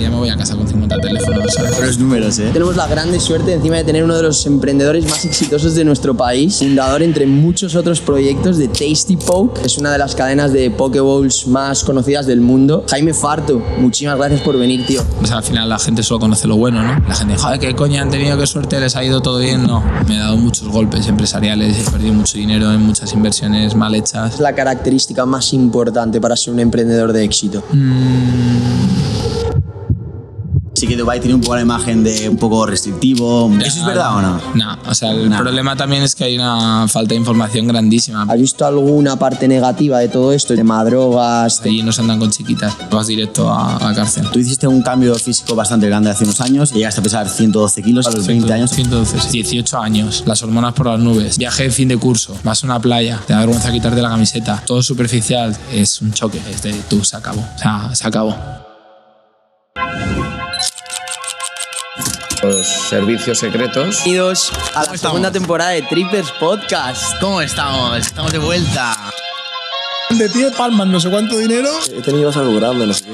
día me voy a casa con 50 teléfonos, ¿sabes? Los números, ¿eh? Tenemos la grande suerte encima de tener uno de los emprendedores más exitosos de nuestro país, fundador entre muchos otros proyectos de Tasty Poke, es una de las cadenas de Pokeballs más conocidas del mundo. Jaime Farto, muchísimas gracias por venir, tío. O sea, al final la gente solo conoce lo bueno, ¿no? La gente, joder, qué coña han tenido, qué suerte, les ha ido todo bien. No, me he dado muchos golpes empresariales, he perdido mucho dinero en muchas inversiones mal hechas. Es la característica más importante para ser un emprendedor de éxito. Sí que Dubái tiene un poco la imagen de un poco restrictivo. ¿Eso es verdad o no? No, o sea, el problema también es que hay una falta de información grandísima. ¿Has visto alguna parte negativa de todo esto? Tema drogas. Allí no se andan con chiquitas, vas directo a cárcel. Tú hiciste un cambio físico bastante grande hace unos años y llegaste a pesar 112 kilos a los 20 años. 112, 18 años, las hormonas por las nubes, viaje de fin de curso, vas a una playa, te da vergüenza quitarte la camiseta, todo superficial, es un choque, es de tú, se acabó, o sea, se acabó. Los servicios secretos. Bienvenidos a la segunda temporada de Trippers Podcast. ¿Cómo estamos? Estamos de vuelta. De pie, palmas, no sé cuánto dinero. He tenido algo grande, no sé qué.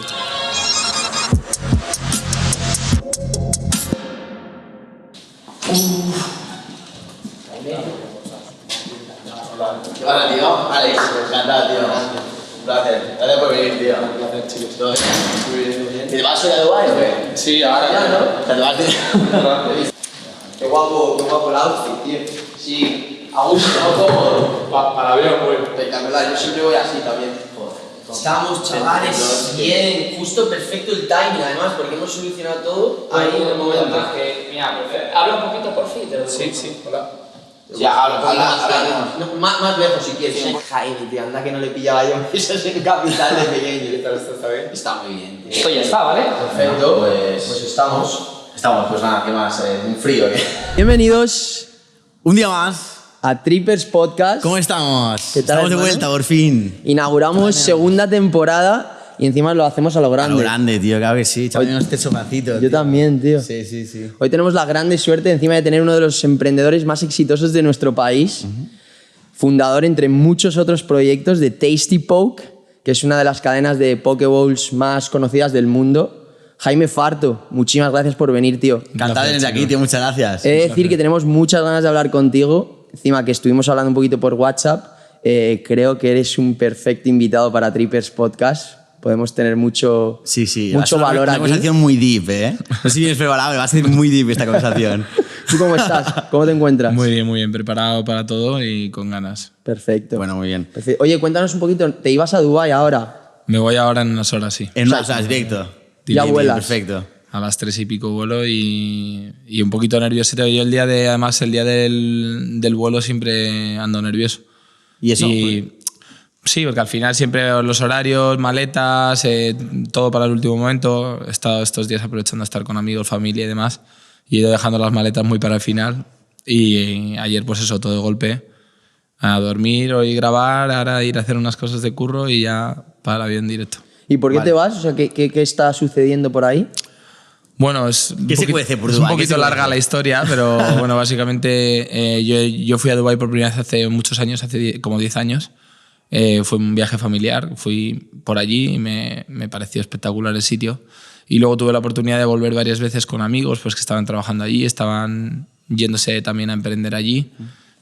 Hola, tío. Alex, encantado, tío. Un placer. Gracias por venir, tío. Un placer, chicos. ¿Todo bien? Muy bien. ¿Te vas hoy a Dubái o qué? Sí, ahora Ya, ¿no? ¿Te vas, tío? Qué guapo el outfit, tío. Sí, a gusto, cómodo. Para ver, güey. Espectacular, yo siempre voy así también. Estamos, chavales, bien, justo perfecto el timing, además, porque hemos solucionado todo ahí en el momento. Mira, habla un poquito por fin. Sí, hola. Ya, habla. No, más lejos si quieres. Jaime, tío, anda que no le pillaba yo mesas en Capital de pequeño. ¿Está bien? Está muy bien, tío. Esto ya está, ¿vale? Perfecto, pues estamos. Estamos, pues nada, ¿qué más? Un frío, ¿qué? Bienvenidos Un día más. a Trippers Podcast. ¿Cómo estamos? ¿Qué tal, Estamos de hermano? vuelta, por fin. Inauguramos segunda temporada y encima lo hacemos a lo A grande. lo grande, tío, claro que sí. Chaval, este sofacito. Yo también, tío. Sí, sí, sí. Hoy tenemos la grande suerte encima de tener uno de los emprendedores más exitosos de nuestro país, fundador entre muchos otros proyectos de Tasty Poke, que es una de las cadenas de Pokeballs más conocidas del mundo. Jaime Farto, muchísimas gracias por venir, tío. Encantado de tenerte aquí, tío. Muchas gracias. He de decir que tenemos muchas ganas de hablar contigo. Encima que estuvimos hablando un poquito por WhatsApp, creo que eres un perfecto invitado para Trippers Podcast. Podemos tener mucho, Sí. mucho valor una aquí. conversación muy deep, ¿eh? No sé si vienes preparado, va a ser muy deep esta conversación. ¿Tú cómo estás? ¿Cómo te encuentras? Muy bien, preparado para todo y con ganas. Perfecto. Bueno, muy bien. Perfecto. Oye, cuéntanos un poquito. ¿Te ibas a Dubái ahora? Me voy ahora en unas horas, sí. En unas horas, directo. Ya Bien, vuelas. Perfecto. A las 3 y pico vuelo y un poquito nervioso. Yo el día del vuelo siempre ando nervioso. ¿Y eso? Sí, porque al final siempre los horarios, maletas, todo para el último momento. He estado estos días aprovechando a estar con amigos, familia y demás. Y he ido dejando las maletas muy para el final. Y ayer, pues eso, todo de golpe. A dormir, hoy grabar, ahora ir a hacer unas cosas de curro y ya para el avión directo. ¿Y por qué te vas? O sea, ¿qué está sucediendo por ahí? Bueno, es ¿Qué se cuece por es Dubái? un ¿Qué poquito se larga cuece? la historia, pero bueno, básicamente yo fui a Dubái por primera vez hace muchos años, hace como 10 años. Fue un viaje familiar, fui por allí y me pareció espectacular el sitio. Y luego tuve la oportunidad de volver varias veces con amigos pues, que estaban trabajando allí, estaban yéndose también a emprender allí.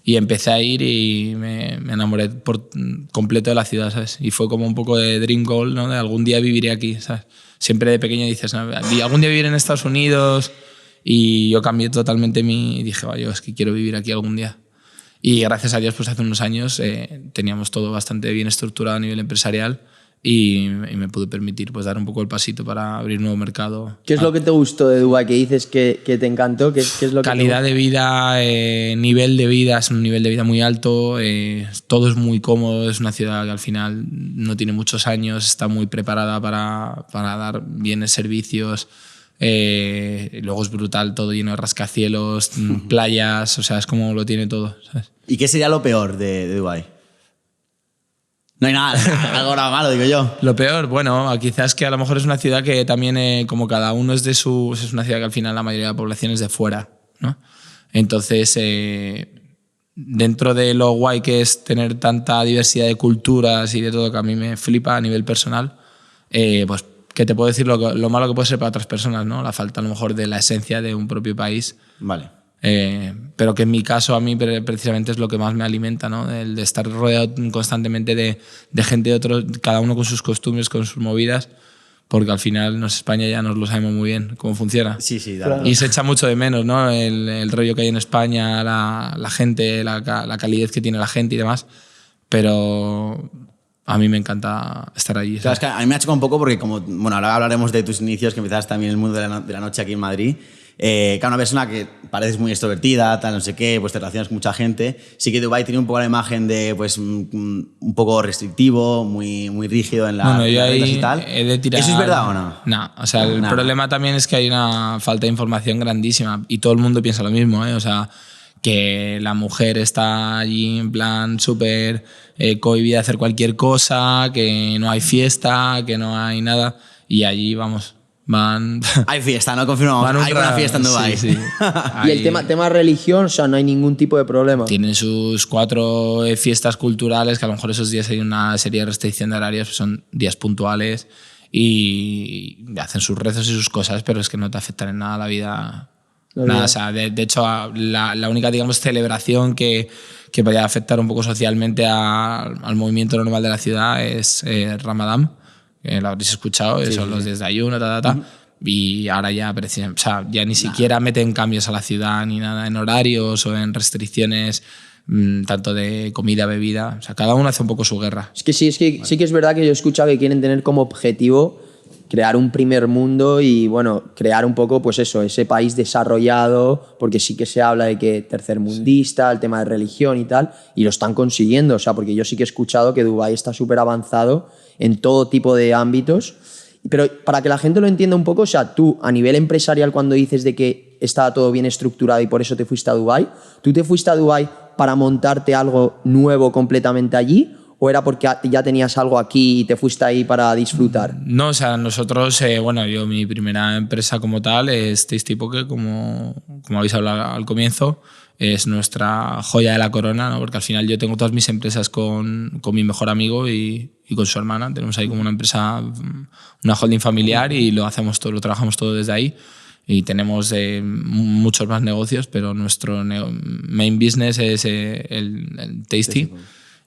Y empecé a ir y me enamoré por completo de la ciudad, ¿sabes? Y fue como un poco de dream goal, ¿no? De algún día viviré aquí, ¿sabes? Siempre de pequeño dices, ¿no? Algún día viviré en Estados Unidos. Y yo cambié totalmente y dije, yo es que quiero vivir aquí algún día. Y gracias a Dios, pues hace unos años teníamos todo bastante bien estructurado a nivel empresarial y me pude permitir pues, dar un poco el pasito para abrir un nuevo mercado. ¿Qué es lo que te gustó de Dubái? Que dices que te encantó. ¿Qué es lo que Calidad de vida, nivel de vida, es un nivel de vida muy alto, todo es muy cómodo, es una ciudad que al final no tiene muchos años, está muy preparada para dar bienes servicios, luego es brutal, todo lleno de rascacielos, playas, o sea, es como lo tiene todo, ¿sabes? ¿Y qué sería lo peor de Dubái? No hay nada, algo malo, digo yo. Lo peor, bueno, quizás que a lo mejor es una ciudad que también, como cada uno es es una ciudad que al final la mayoría de la población es de fuera, ¿no? Entonces, dentro de lo guay que es tener tanta diversidad de culturas y de todo que a mí me flipa a nivel personal, pues que te puedo decir lo malo que puede ser para otras personas, ¿no? La falta a lo mejor de la esencia de un propio país. Vale. Pero que en mi caso a mí precisamente es lo que más me alimenta, ¿no? El de estar rodeado constantemente de gente de otros, cada uno con sus costumbres, con sus movidas, porque al final España ya nos lo sabemos muy bien cómo funciona. Sí, Y se echa mucho de menos, ¿no? El rollo que hay en España, la gente, la calidez que tiene la gente y demás, pero a mí me encanta estar allí. Claro, es que a mí me ha chocado un poco porque, como, bueno, ahora hablaremos de tus inicios, que empezaste también en el mundo de la noche aquí en Madrid. Cada una persona que pareces muy extrovertida, tal, no sé qué, pues te relacionas con mucha gente. Sí que Dubái tiene un poco la imagen de, pues, un poco restrictivo, muy rígido en bueno, en yo las reglas ahí y tal. he de tirar... ¿Eso es verdad o no? No, o sea, el Nada. problema también es que hay una falta de información grandísima y todo el mundo piensa lo mismo, ¿eh? O sea, que la mujer está allí en plan súper cohibida de hacer cualquier cosa, que no hay fiesta, que no hay nada, y allí, vamos, van... Hay fiesta, ¿no? Confirmamos. van un Hay una rato, fiesta en Dubái. sí, sí. Y el Ahí tema religión, o sea, no hay ningún tipo de problema. tienen sus 4 fiestas culturales, que a lo mejor esos días hay una serie de restricción de horarios, pues son días puntuales y hacen sus rezos y sus cosas, pero es que no te afectan en nada la vida. Nada, o sea, de hecho, la única, digamos, celebración que vaya a afectar un poco socialmente al movimiento normal de la ciudad es Ramadán, que lo habréis escuchado, son los días de ayuno, y ahora ya, o sea, ya ni siquiera meten cambios a la ciudad ni nada en horarios o en restricciones, tanto de comida, bebida. O sea, cada uno hace un poco su guerra. Es que sí que es verdad que yo he escuchado que quieren tener como objetivo crear un primer mundo y, bueno, crear un poco, pues eso, ese país desarrollado, porque sí que se habla de que tercermundista, el tema de religión y tal, y lo están consiguiendo, o sea, porque yo sí que he escuchado que Dubái está súper avanzado en todo tipo de ámbitos, pero para que la gente lo entienda un poco, o sea, tú a nivel empresarial cuando dices de que estaba todo bien estructurado y por eso te fuiste a Dubái, ¿tú te fuiste a Dubái para montarte algo nuevo completamente allí? ¿O era porque ya tenías algo aquí y te fuiste ahí para disfrutar? No, o sea, nosotros, bueno, mi primera empresa como tal es Tasty Poke, como habéis hablado al comienzo, es nuestra joya de la corona, ¿no? Porque al final yo tengo todas mis empresas con mi mejor amigo y con su hermana. Tenemos ahí como una empresa, una holding familiar y lo trabajamos todo desde ahí. Y tenemos muchos más negocios, pero nuestro main business es el Tasty.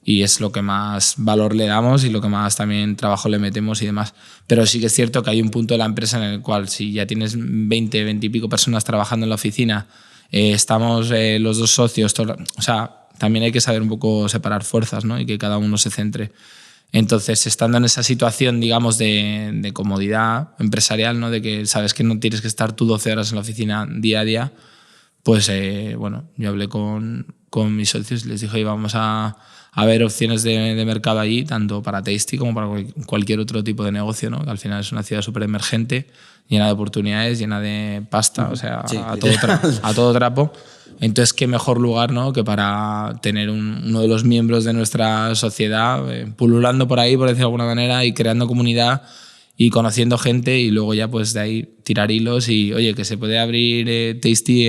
Y es lo que más valor le damos y lo que más también trabajo le metemos y demás. Pero sí que es cierto que hay un punto de la empresa en el cual si ya tienes 20 y pico personas trabajando en la oficina, estamos los 2 socios, o sea, también hay que saber un poco separar fuerzas, ¿no? Y que cada uno se centre. Entonces, estando en esa situación, digamos, de comodidad empresarial, ¿no? De que sabes que no tienes que estar tú 12 horas en la oficina día a día, pues, bueno, yo hablé con mis socios y les dije, oye, vamos a ver opciones de mercado allí, tanto para Tasty como para cualquier otro tipo de negocio, ¿no? Que al final es una ciudad súper emergente, llena de oportunidades, llena de pasta, o sea, sí, a todo trapo. Entonces, qué mejor lugar, ¿no? Que para tener uno de los miembros de nuestra sociedad pululando por ahí, por decirlo de alguna manera, y creando comunidad y conociendo gente, y luego ya pues de ahí tirar hilos y, oye, que se puede abrir Tasty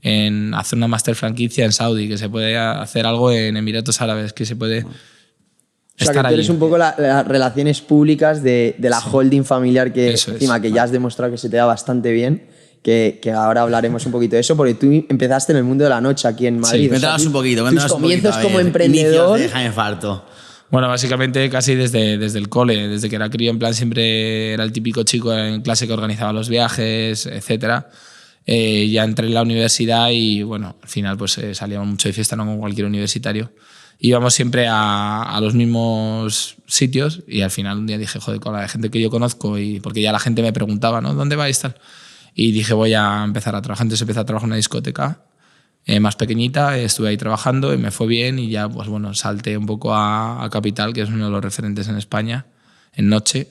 en hacer una master franquicia en Saudi, que se puede hacer algo en Emiratos Árabes, que se puede O sea, estar que tú eres allí. un poco las relaciones públicas de la holding familiar que Eso es. encima que ya has demostrado que se te da bastante bien, que ahora hablaremos un poquito de eso, porque tú empezaste en el mundo de la noche aquí en Madrid. O sea, Cuéntanos un poquito. tus comienzos como emprendedor. Inicios de Jaime Farto. Bueno, básicamente casi desde el cole, desde que era crío, en plan siempre era el típico chico en clase que organizaba los viajes, etcétera. Ya entré en la universidad y, bueno, al final pues salíamos mucho de fiesta, no como cualquier universitario. Íbamos siempre a los mismos sitios y al final un día dije, joder, con la gente que yo conozco, y porque ya la gente me preguntaba, ¿no? ¿Dónde vais tal? Y dije, voy a empezar a trabajar. Entonces empecé a trabajar en una discoteca más pequeñita, estuve ahí trabajando y me fue bien, y ya pues bueno, salté un poco a Capital, que es uno de los referentes en España, en noche.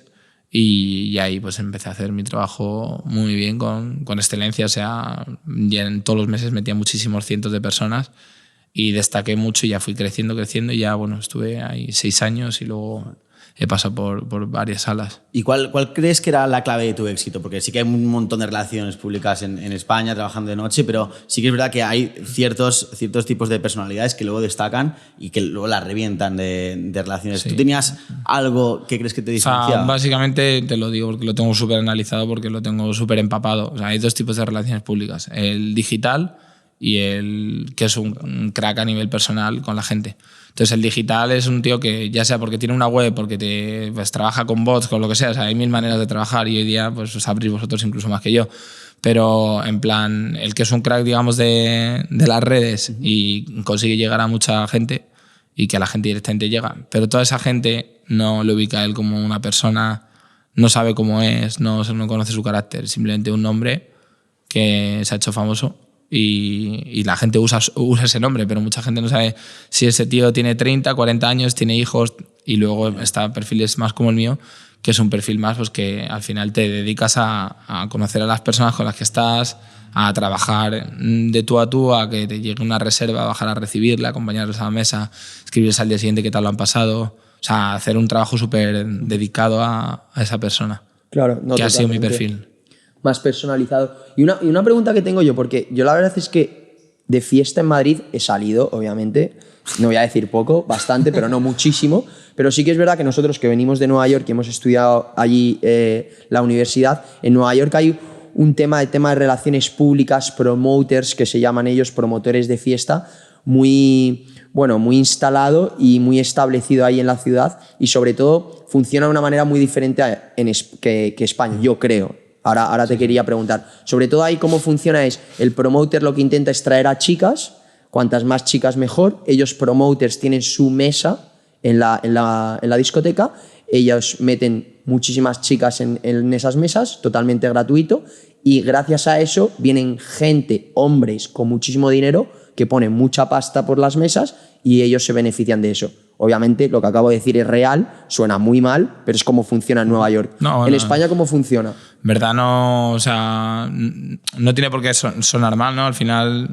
Y ahí pues empecé a hacer mi trabajo muy bien, con excelencia. O sea, ya en todos los meses metía muchísimos cientos de personas y destaqué mucho y ya fui creciendo y ya, bueno, estuve ahí 6 años y luego he pasado por varias salas. ¿Y cuál crees que era la clave de tu éxito? Porque sí que hay un montón de relaciones públicas en España trabajando de noche, pero sí que es verdad que hay ciertos tipos de personalidades que luego destacan y que luego la revientan de relaciones. Sí. ¿Tú tenías algo que crees que te diferenciaba? Básicamente te lo digo porque lo tengo súper analizado, porque lo tengo súper empapado. O sea, hay dos tipos de relaciones públicas, el digital y el que es un crack a nivel personal con la gente. Entonces el digital es un tío que ya sea porque tiene una web, porque pues, trabaja con bots, con lo que sea, o sea, hay mil maneras de trabajar y hoy día pues os abrís vosotros incluso más que yo. Pero en plan, el que es un crack, digamos, de las redes y consigue llegar a mucha gente y que a la gente directamente llega. Pero toda esa gente no lo ubica a él como una persona, no sabe cómo es, no conoce su carácter, simplemente un nombre que se ha hecho famoso. Y la gente usa ese nombre, pero mucha gente no sabe si ese tío tiene 30, 40 años, tiene hijos, y luego está perfiles más como el mío, que es un perfil más pues que al final te dedicas a conocer a las personas con las que estás, a trabajar de tú a tú, a que te llegue una reserva, bajar a recibirla, acompañarlos a la mesa, escribirles al día siguiente qué tal lo han pasado, o sea, hacer un trabajo súper dedicado a esa persona. Claro, no, que ha sido mi totalmente. perfil. Más personalizado. Y una pregunta que tengo yo, porque yo la verdad es que de fiesta en Madrid he salido, obviamente, no voy a decir poco, bastante, pero no muchísimo, pero sí que es verdad que nosotros que venimos de Nueva York y hemos estudiado allí la universidad, en Nueva York hay un tema de relaciones públicas, promoters, que se llaman ellos, promotores de fiesta, muy instalado y muy establecido ahí en la ciudad, y sobre todo funciona de una manera muy diferente que España, yo creo. Ahora te quería preguntar, sobre todo ahí cómo funciona es, el promoter lo que intenta es traer a chicas, cuantas más chicas mejor, ellos promoters tienen su mesa en la discoteca, ellos meten muchísimas chicas en esas mesas, totalmente gratuito, y gracias a eso vienen gente, hombres con muchísimo dinero, que ponen mucha pasta por las mesas y ellos se benefician de eso. Obviamente lo que acabo de decir es real, suena muy mal, pero es como funciona en Nueva York. En España, ¿cómo funciona? ¿Verdad? No, o sea, no tiene por qué sonar mal, ¿no? Al final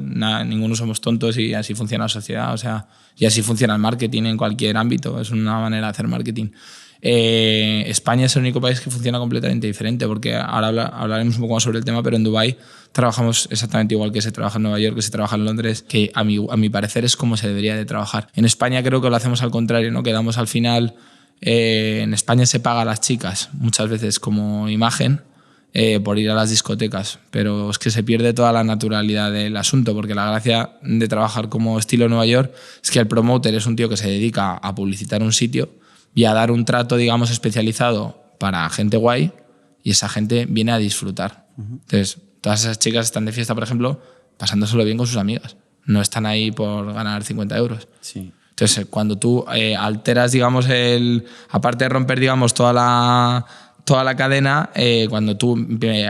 ninguno somos tontos y así funciona la sociedad, o sea, y así funciona el marketing en cualquier ámbito, es una manera de hacer marketing. España es el único país que funciona completamente diferente, porque ahora hablaremos un poco más sobre el tema, pero en Dubái trabajamos exactamente igual que se trabaja en Nueva York, que se trabaja en Londres, que a mi parecer es como se debería de trabajar. En España creo que lo hacemos al contrario, ¿no? Quedamos al final, en España se paga a las chicas muchas veces como imagen por ir a las discotecas, pero es que se pierde toda la naturalidad del asunto, porque la gracia de trabajar como estilo Nueva York es que el promoter es un tío que se dedica a publicitar un sitio y a dar un trato, digamos, especializado para gente guay, y esa gente viene a disfrutar. Entonces, todas esas chicas están de fiesta, por ejemplo, pasándoselo bien con sus amigas. No están ahí por ganar 50 euros. Sí. Entonces, cuando tú alteras, digamos, aparte de romper, digamos, toda la cadena, cuando tú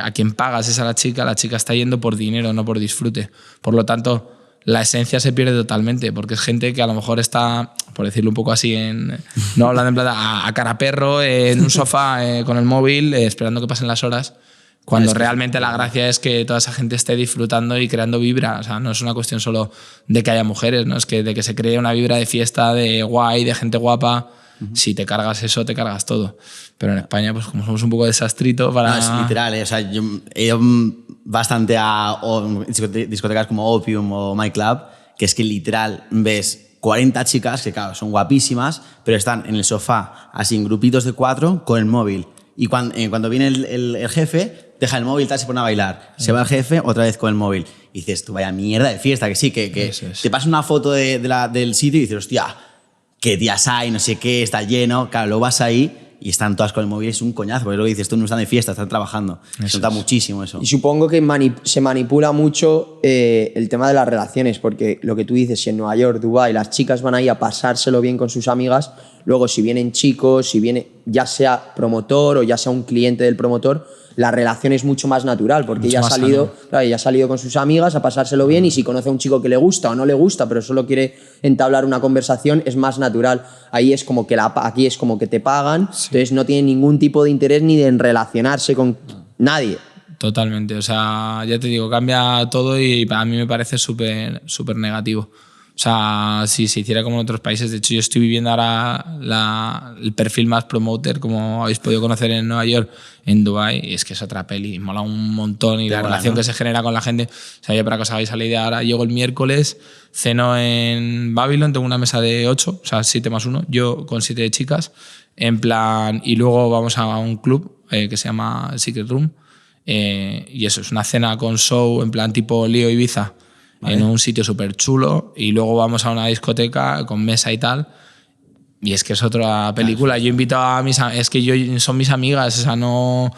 a quien pagas es a la chica está yendo por dinero, no por disfrute. Por lo tanto, la esencia se pierde totalmente, porque es gente que a lo mejor está, por decirlo un poco así, no hablando en plata, a cara perro, en un sofá con el móvil, esperando que pasen las horas, cuando realmente la gracia es que toda esa gente esté disfrutando y creando vibra. O sea, no es una cuestión solo de que haya mujeres, ¿no? Es que de que se cree una vibra de fiesta, de guay, de gente guapa. Si te cargas eso, te cargas todo. Pero en España, pues como somos un poco desastrito para... No, es literal, o sea, yo he ido bastante a discotecas como Opium o My Club, que es que literal ves 40 chicas que, claro, son guapísimas, pero están en el sofá, así en grupitos de 4, con el móvil. Y cuando viene el jefe, deja el móvil, tal, se pone a bailar. Se va el jefe, otra vez con el móvil. Y dices, tú, vaya mierda de fiesta, que sí, que te pasa una foto del sitio y dices, hostia, qué días hay, no sé qué, está lleno. Claro, luego vas ahí y están todas con el móvil, es un coñazo, porque luego dices, tú no están de fiesta, están trabajando. Se nota muchísimo eso. Y supongo que se manipula mucho el tema de las relaciones, porque lo que tú dices, si en Nueva York, Dubái, las chicas van ahí a pasárselo bien con sus amigas, luego si vienen chicos, si viene ya sea promotor o ya sea un cliente del promotor, la relación es mucho más natural, porque ella ha salido con sus amigas a pasárselo bien, y si conoce a un chico que le gusta o no le gusta, pero solo quiere entablar una conversación, es más natural. Ahí es como que aquí es como que te pagan, entonces no tiene ningún tipo de interés ni de relacionarse con nadie. Totalmente, o sea, ya te digo, cambia todo y a mí me parece súper negativo. O O sea, si se hiciera como en otros países. De hecho, yo estoy viviendo ahora el perfil más promoter, como habéis podido conocer en Nueva York, en Dubái, y es que es otra peli, mola un montón y la relación que se genera con la gente. O sea, yo para que os hagáis a la idea, ahora llego el miércoles, ceno en Babylon, tengo una mesa de 8, o sea, 7 más 1, yo con 7 chicas, en plan, y luego vamos a un club que se llama Secret Room, y eso, es una cena con show, en plan tipo Lío Ibiza, en un sitio súper chulo, y luego vamos a una discoteca con mesa y tal, y es que es otra película. Yo invito a es que son mis amigas, o sea, no,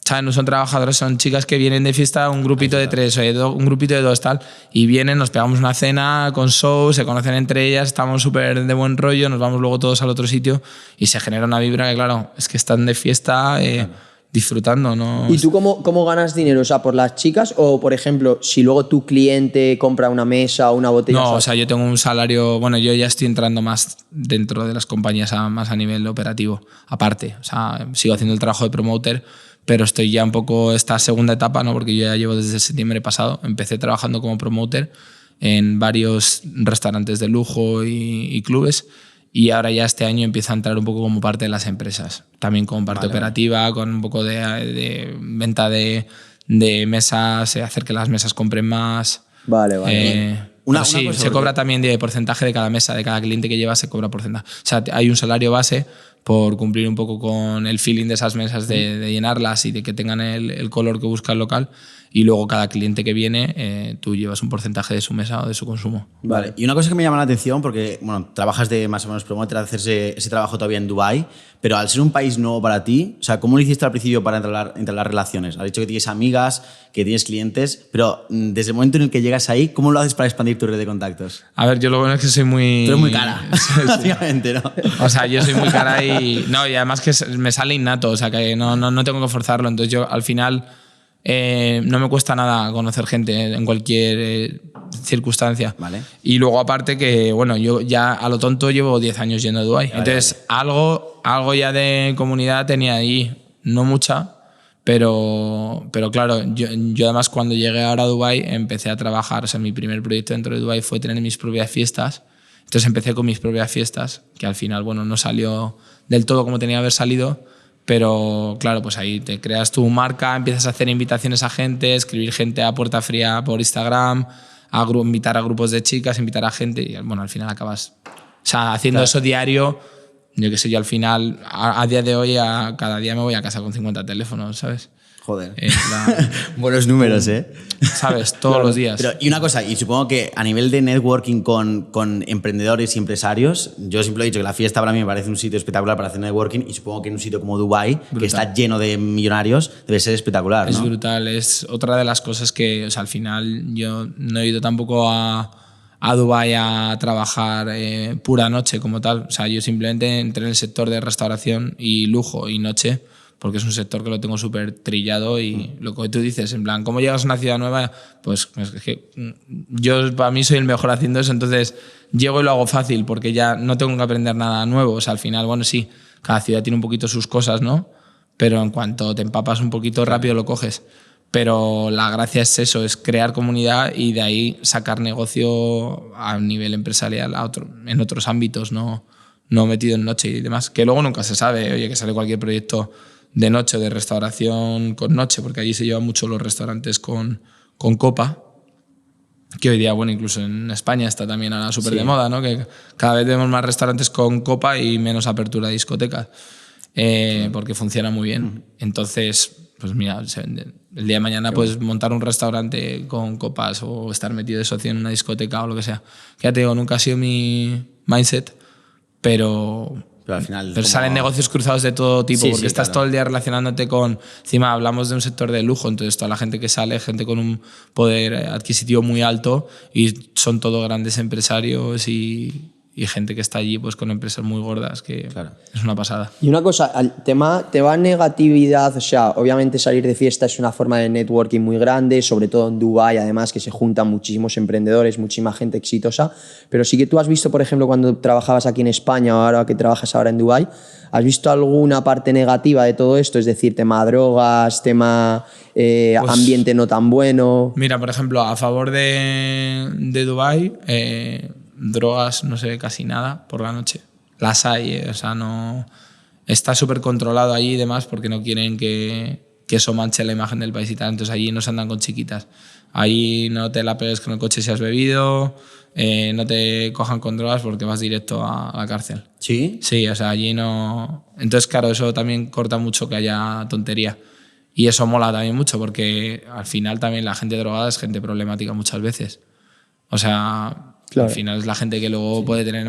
¿sabes? No son trabajadoras, son chicas que vienen de fiesta, un grupito de 3 o un grupito de 2 tal, y vienen, nos pegamos una cena con show, se conocen entre ellas, estamos súper de buen rollo, nos vamos luego todos al otro sitio y se genera una vibra que, claro, es que están de fiesta disfrutando, ¿no? ¿Y tú cómo ganas dinero? O sea, ¿por las chicas o, por ejemplo, si luego tu cliente compra una mesa o una botella? No, o sea, yo tengo un salario... Bueno, yo ya estoy entrando más dentro de las compañías, más a nivel operativo, aparte. O sea, sigo haciendo el trabajo de promoter, pero estoy ya un poco esta segunda etapa, ¿no? Porque yo ya llevo desde septiembre pasado. Empecé trabajando como promoter en varios restaurantes de lujo y clubes, y ahora ya este año empieza a entrar un poco como parte de las empresas, también como parte operativa, con un poco de venta de mesas, hacer que las mesas compren más. Vale. Una se cobra también de porcentaje de cada mesa, de cada cliente que lleva se cobra porcentaje. O sea, hay un salario base por cumplir un poco con el feeling de esas mesas, de llenarlas y de que tengan el color que busca el local. Y luego cada cliente que viene, tú llevas un porcentaje de su mesa o de su consumo. Vale. Y una cosa que me llama la atención, porque bueno, trabajas de más o menos promoter, hacerse ese trabajo todavía en Dubái, pero al ser un país nuevo para ti, o sea, ¿cómo lo hiciste al principio para entablar relaciones? Has dicho que tienes amigas, que tienes clientes, pero desde el momento en el que llegas ahí, ¿cómo lo haces para expandir tu red de contactos? A ver, yo lo bueno es que soy muy... Tú eres muy cara, básicamente, ¿no? O sea, yo soy muy cara y además que me sale innato, o sea, que no tengo que forzarlo. Entonces yo al final... no me cuesta nada conocer gente en cualquier circunstancia. Vale. Y luego aparte que, bueno, yo ya a lo tonto llevo 10 años yendo a Dubái. Entonces algo ya de comunidad tenía ahí, no mucha, pero claro, yo además cuando llegué ahora a Dubái empecé a trabajar, o sea, mi primer proyecto dentro de Dubái fue tener mis propias fiestas. Entonces empecé con mis propias fiestas, que al final, bueno, no salió del todo como tenía que haber salido. Pero claro, pues ahí te creas tu marca, empiezas a hacer invitaciones a gente, escribir gente a puerta fría por Instagram, invitar a grupos de chicas, invitar a gente y bueno, al final acabas, o sea, haciendo eso diario. Yo qué sé, yo al final, a día de hoy, cada día me voy a casa con 50 teléfonos, ¿sabes? Joder. Buenos números, ¿eh? ¿Sabes? Todos los días. Pero, y una cosa, y supongo que a nivel de networking con emprendedores y empresarios, yo siempre he dicho que la fiesta para mí me parece un sitio espectacular para hacer networking y supongo que en un sitio como Dubái, que está lleno de millonarios, debe ser espectacular, ¿no? Es brutal. Es otra de las cosas que, o sea, al final yo no he ido tampoco a Dubái a trabajar pura noche como tal. O sea, yo simplemente entré en el sector de restauración y lujo y noche, porque es un sector que lo tengo súper trillado y lo que tú dices, en plan, ¿cómo llegas a una ciudad nueva? Pues es que yo para mí soy el mejor haciendo eso, entonces llego y lo hago fácil porque ya no tengo que aprender nada nuevo. O sea, al final, bueno, sí, cada ciudad tiene un poquito sus cosas, ¿no? Pero en cuanto te empapas un poquito rápido lo coges. Pero la gracia es eso, es crear comunidad y de ahí sacar negocio a nivel empresarial en otros ámbitos, no metido en noche y demás. Que luego nunca se sabe, oye, que sale cualquier proyecto de noche, de restauración con noche, porque allí se llevan mucho los restaurantes con copa, que hoy día, bueno, incluso en España está también ahora súper de moda, ¿no? Que cada vez vemos más restaurantes con copa y menos apertura de discotecas, porque funciona muy bien. Entonces, pues mira, el día de mañana puedes montar un restaurante con copas o estar metido de socio en una discoteca o lo que sea. Que ya te digo, nunca ha sido mi mindset, pero al final pero salen negocios cruzados de todo tipo, porque estás todo el día relacionándote con... Encima hablamos de un sector de lujo, entonces toda la gente que sale, gente con un poder adquisitivo muy alto y son todos grandes empresarios y gente que está allí pues con empresas muy gordas, que es una pasada. Y una cosa, al tema negatividad, o sea, obviamente salir de fiesta es una forma de networking muy grande, sobre todo en Dubái, además que se juntan muchísimos emprendedores, muchísima gente exitosa, pero sí que tú has visto, por ejemplo, cuando trabajabas aquí en España o ahora que trabajas ahora en Dubái, ¿has visto alguna parte negativa de todo esto? Es decir, tema drogas, tema ambiente no tan bueno. Mira, por ejemplo, a favor de Dubái, drogas no se ve casi nada por la noche. Las hay, o sea, no... Está súper controlado allí y demás porque no quieren que eso manche la imagen del país y tal. Entonces allí no se andan con chiquitas. Ahí no te la pegues con el coche si has bebido, no te cojan con drogas porque vas directo a la cárcel. ¿Sí? Sí, o sea, allí no... Entonces, claro, eso también corta mucho que haya tontería. Y eso mola también mucho porque al final también la gente drogada es gente problemática muchas veces. O sea, claro. al final es la gente que luego puede tener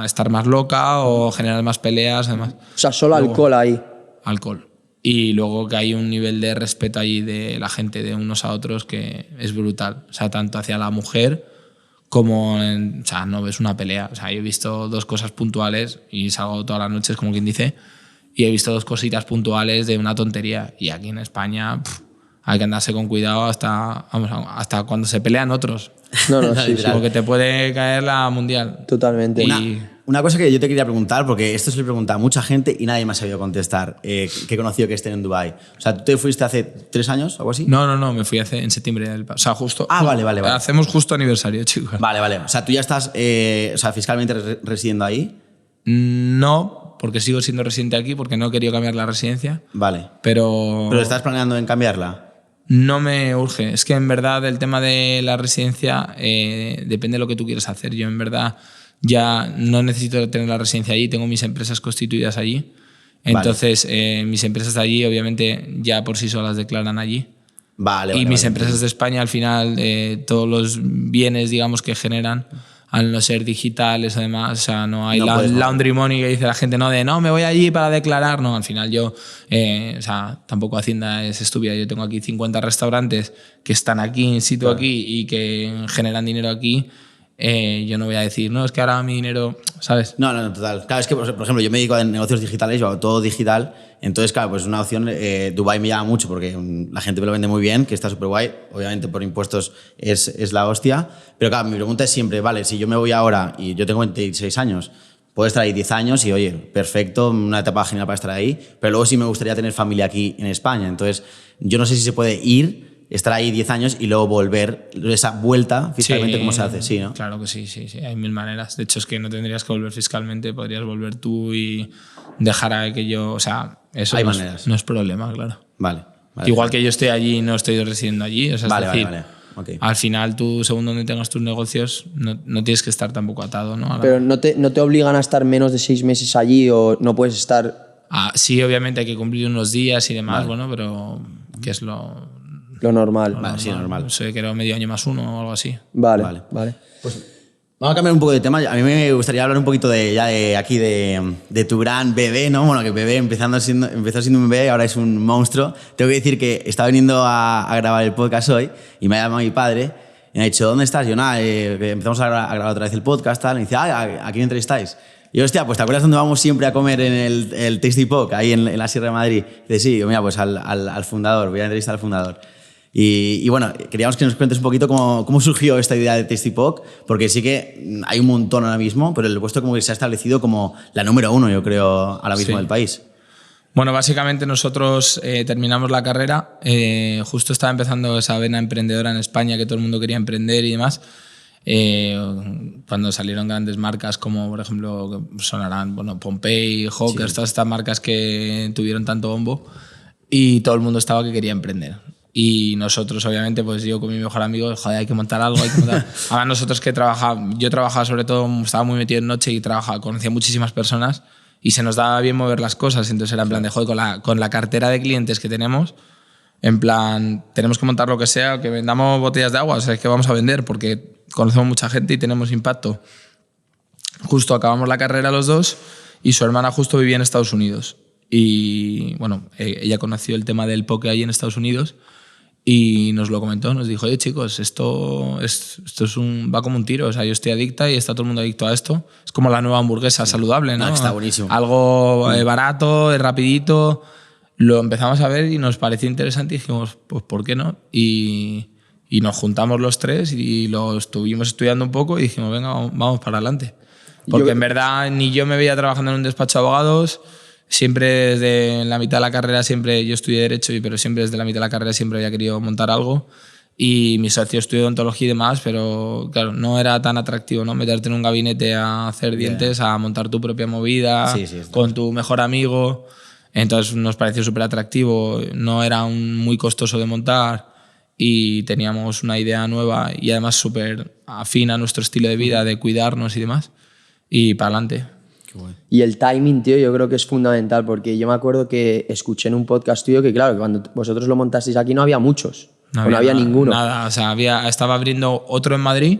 estar más loca o generar más peleas, además. O sea, solo Luego, alcohol ahí. Alcohol. Y luego que hay un nivel de respeto allí de la gente, de unos a otros, que es brutal. O sea, tanto hacia la mujer como o sea, no ves una pelea. O sea, yo he visto 2 cosas puntuales y salgo todas las noches, como quien dice, y he visto 2 cositas puntuales de una tontería. Y aquí en España hay que andarse con cuidado hasta cuando se pelean otros. No, sí, sí. Porque te puede caer la mundial. Totalmente. Una cosa que yo te quería preguntar, porque esto se le pregunta a mucha gente y nadie me ha sabido contestar, que he conocido que estén en Dubái. O sea, ¿tú te fuiste hace 3 años o algo así? No, me fui en septiembre. O sea, justo. Ah, vale. Hacemos justo aniversario, chicos. Vale. O sea, tú ya estás fiscalmente residiendo ahí. No, porque sigo siendo residente aquí, porque no he querido cambiar la residencia. Vale. Pero ¿Estás planeando en cambiarla? no me urge. Es que en verdad el tema de la residencia depende de lo que tú quieras hacer. Yo en verdad ya no necesito tener la residencia allí, tengo mis empresas constituidas allí. Entonces mis empresas de allí obviamente ya por sí solas declaran allí. Y mis empresas de España al final todos los bienes digamos que generan al no ser digitales además, o sea, no hay laundry money que dice la gente no me voy allí para declarar, no, al final yo o sea, tampoco Hacienda es estúpida, yo tengo aquí 50 restaurantes que están aquí in situ aquí y que generan dinero aquí. Yo no voy a decir, no, es que ahora mi dinero, ¿sabes? No, total. Claro, es que, por ejemplo, yo me dedico a negocios digitales, yo hago todo digital, entonces, claro, pues una opción, Dubái me llama mucho porque la gente me lo vende muy bien, que está súper guay, obviamente por impuestos es la hostia, pero claro, mi pregunta es siempre, vale, si yo me voy ahora y yo tengo 26 años, puedo estar ahí 10 años y, oye, perfecto, una etapa genial para estar ahí, pero luego sí me gustaría tener familia aquí en España, entonces yo no sé si se puede estar ahí 10 años y luego volver, esa vuelta fiscalmente, ¿cómo se hace? Sí, ¿no? Claro que sí, hay 1000 maneras. De hecho, es que no tendrías que volver fiscalmente, podrías volver tú y dejar a que yo... O sea, eso no es problema, claro. Vale. Igual que yo estoy allí y no estoy residiendo allí. O sea, es decir, Okay. Al final tú, según donde tengas tus negocios, no tienes que estar tampoco atado, ¿no? Pero no te obligan a estar menos de 6 meses allí o no puedes estar... Sí, obviamente hay que cumplir unos días y demás, bueno, pero ¿qué es lo normal? Vale, sí, normal. No sé, que era medio año más 1 o algo así. Vale. Pues vamos a cambiar un poco de tema. A mí me gustaría hablar un poquito de tu gran bebé, ¿no? Bueno, que bebé empezó siendo un bebé, ahora es un monstruo. Tengo que decir que estaba viniendo a grabar el podcast hoy y me ha llamado mi padre y me ha dicho, ¿dónde estás? Yo, nada, empezamos a grabar otra vez el podcast, tal. Y me dice, ¿a quién entrevistáis? Y yo, hostia, pues ¿te acuerdas dónde vamos siempre a comer en el Tasty Poke, ahí en la Sierra de Madrid? Y dice, sí, yo, mira, pues al fundador, voy a entrevistar al fundador. Y bueno, queríamos que nos cuentes un poquito cómo surgió esta idea de Tasty Poke, porque sí que hay un montón ahora mismo, pero el vuestro como que se ha establecido como la número 1, yo creo, ahora mismo del país. Bueno, básicamente nosotros terminamos la carrera, justo estaba empezando esa vena emprendedora en España, que todo el mundo quería emprender y demás, cuando salieron grandes marcas como, por ejemplo, sonarán Pompey, Hawkers, todas estas marcas que tuvieron tanto bombo, y todo el mundo estaba que quería emprender. Y nosotros, obviamente, pues yo con mi mejor amigo, joder, hay que montar algo, hay que montar. Además, nosotros yo trabajaba sobre todo, estaba muy metido en noche y conocía muchísimas personas y se nos daba bien mover las cosas. Entonces era en plan de, joder, con la cartera de clientes que tenemos, en plan, tenemos que montar lo que sea, que vendamos botellas de agua, o sea, es que vamos a vender porque conocemos mucha gente y tenemos impacto. Justo acabamos la carrera los dos y su hermana justo vivía en Estados Unidos. Y bueno, ella conoció el tema del poke ahí en Estados Unidos. Y nos lo comentó, nos dijo, oye chicos, esto va como un tiro, o sea, yo estoy adicta y está todo el mundo adicto a esto. Es como la nueva hamburguesa saludable, ¿no? Está buenísimo. Algo barato, rapidito. Lo empezamos a ver y nos pareció interesante y dijimos, pues ¿por qué no? Y nos juntamos los tres y lo estuvimos estudiando un poco y dijimos, venga, vamos para adelante. Porque en verdad ni yo me veía trabajando en un despacho de abogados. Siempre desde la mitad de la carrera, yo estudié Derecho, pero siempre desde la mitad de la carrera siempre había querido montar algo Y mi socio estudió odontología y demás, pero claro, no era tan atractivo, ¿no? Meterte en un gabinete a hacer dientes, a montar tu propia movida Sí, con tu mejor amigo. Entonces nos pareció súper atractivo, no era muy costoso de montar y teníamos una idea nueva y además súper afín a nuestro estilo de vida, de cuidarnos y demás. Y para adelante. Y el timing, tío, yo creo que es fundamental, porque yo me acuerdo que escuché en un podcast tuyo que, claro, que cuando vosotros lo montasteis aquí no había muchos. No había nada, ninguno. Nada, o sea, estaba abriendo otro en Madrid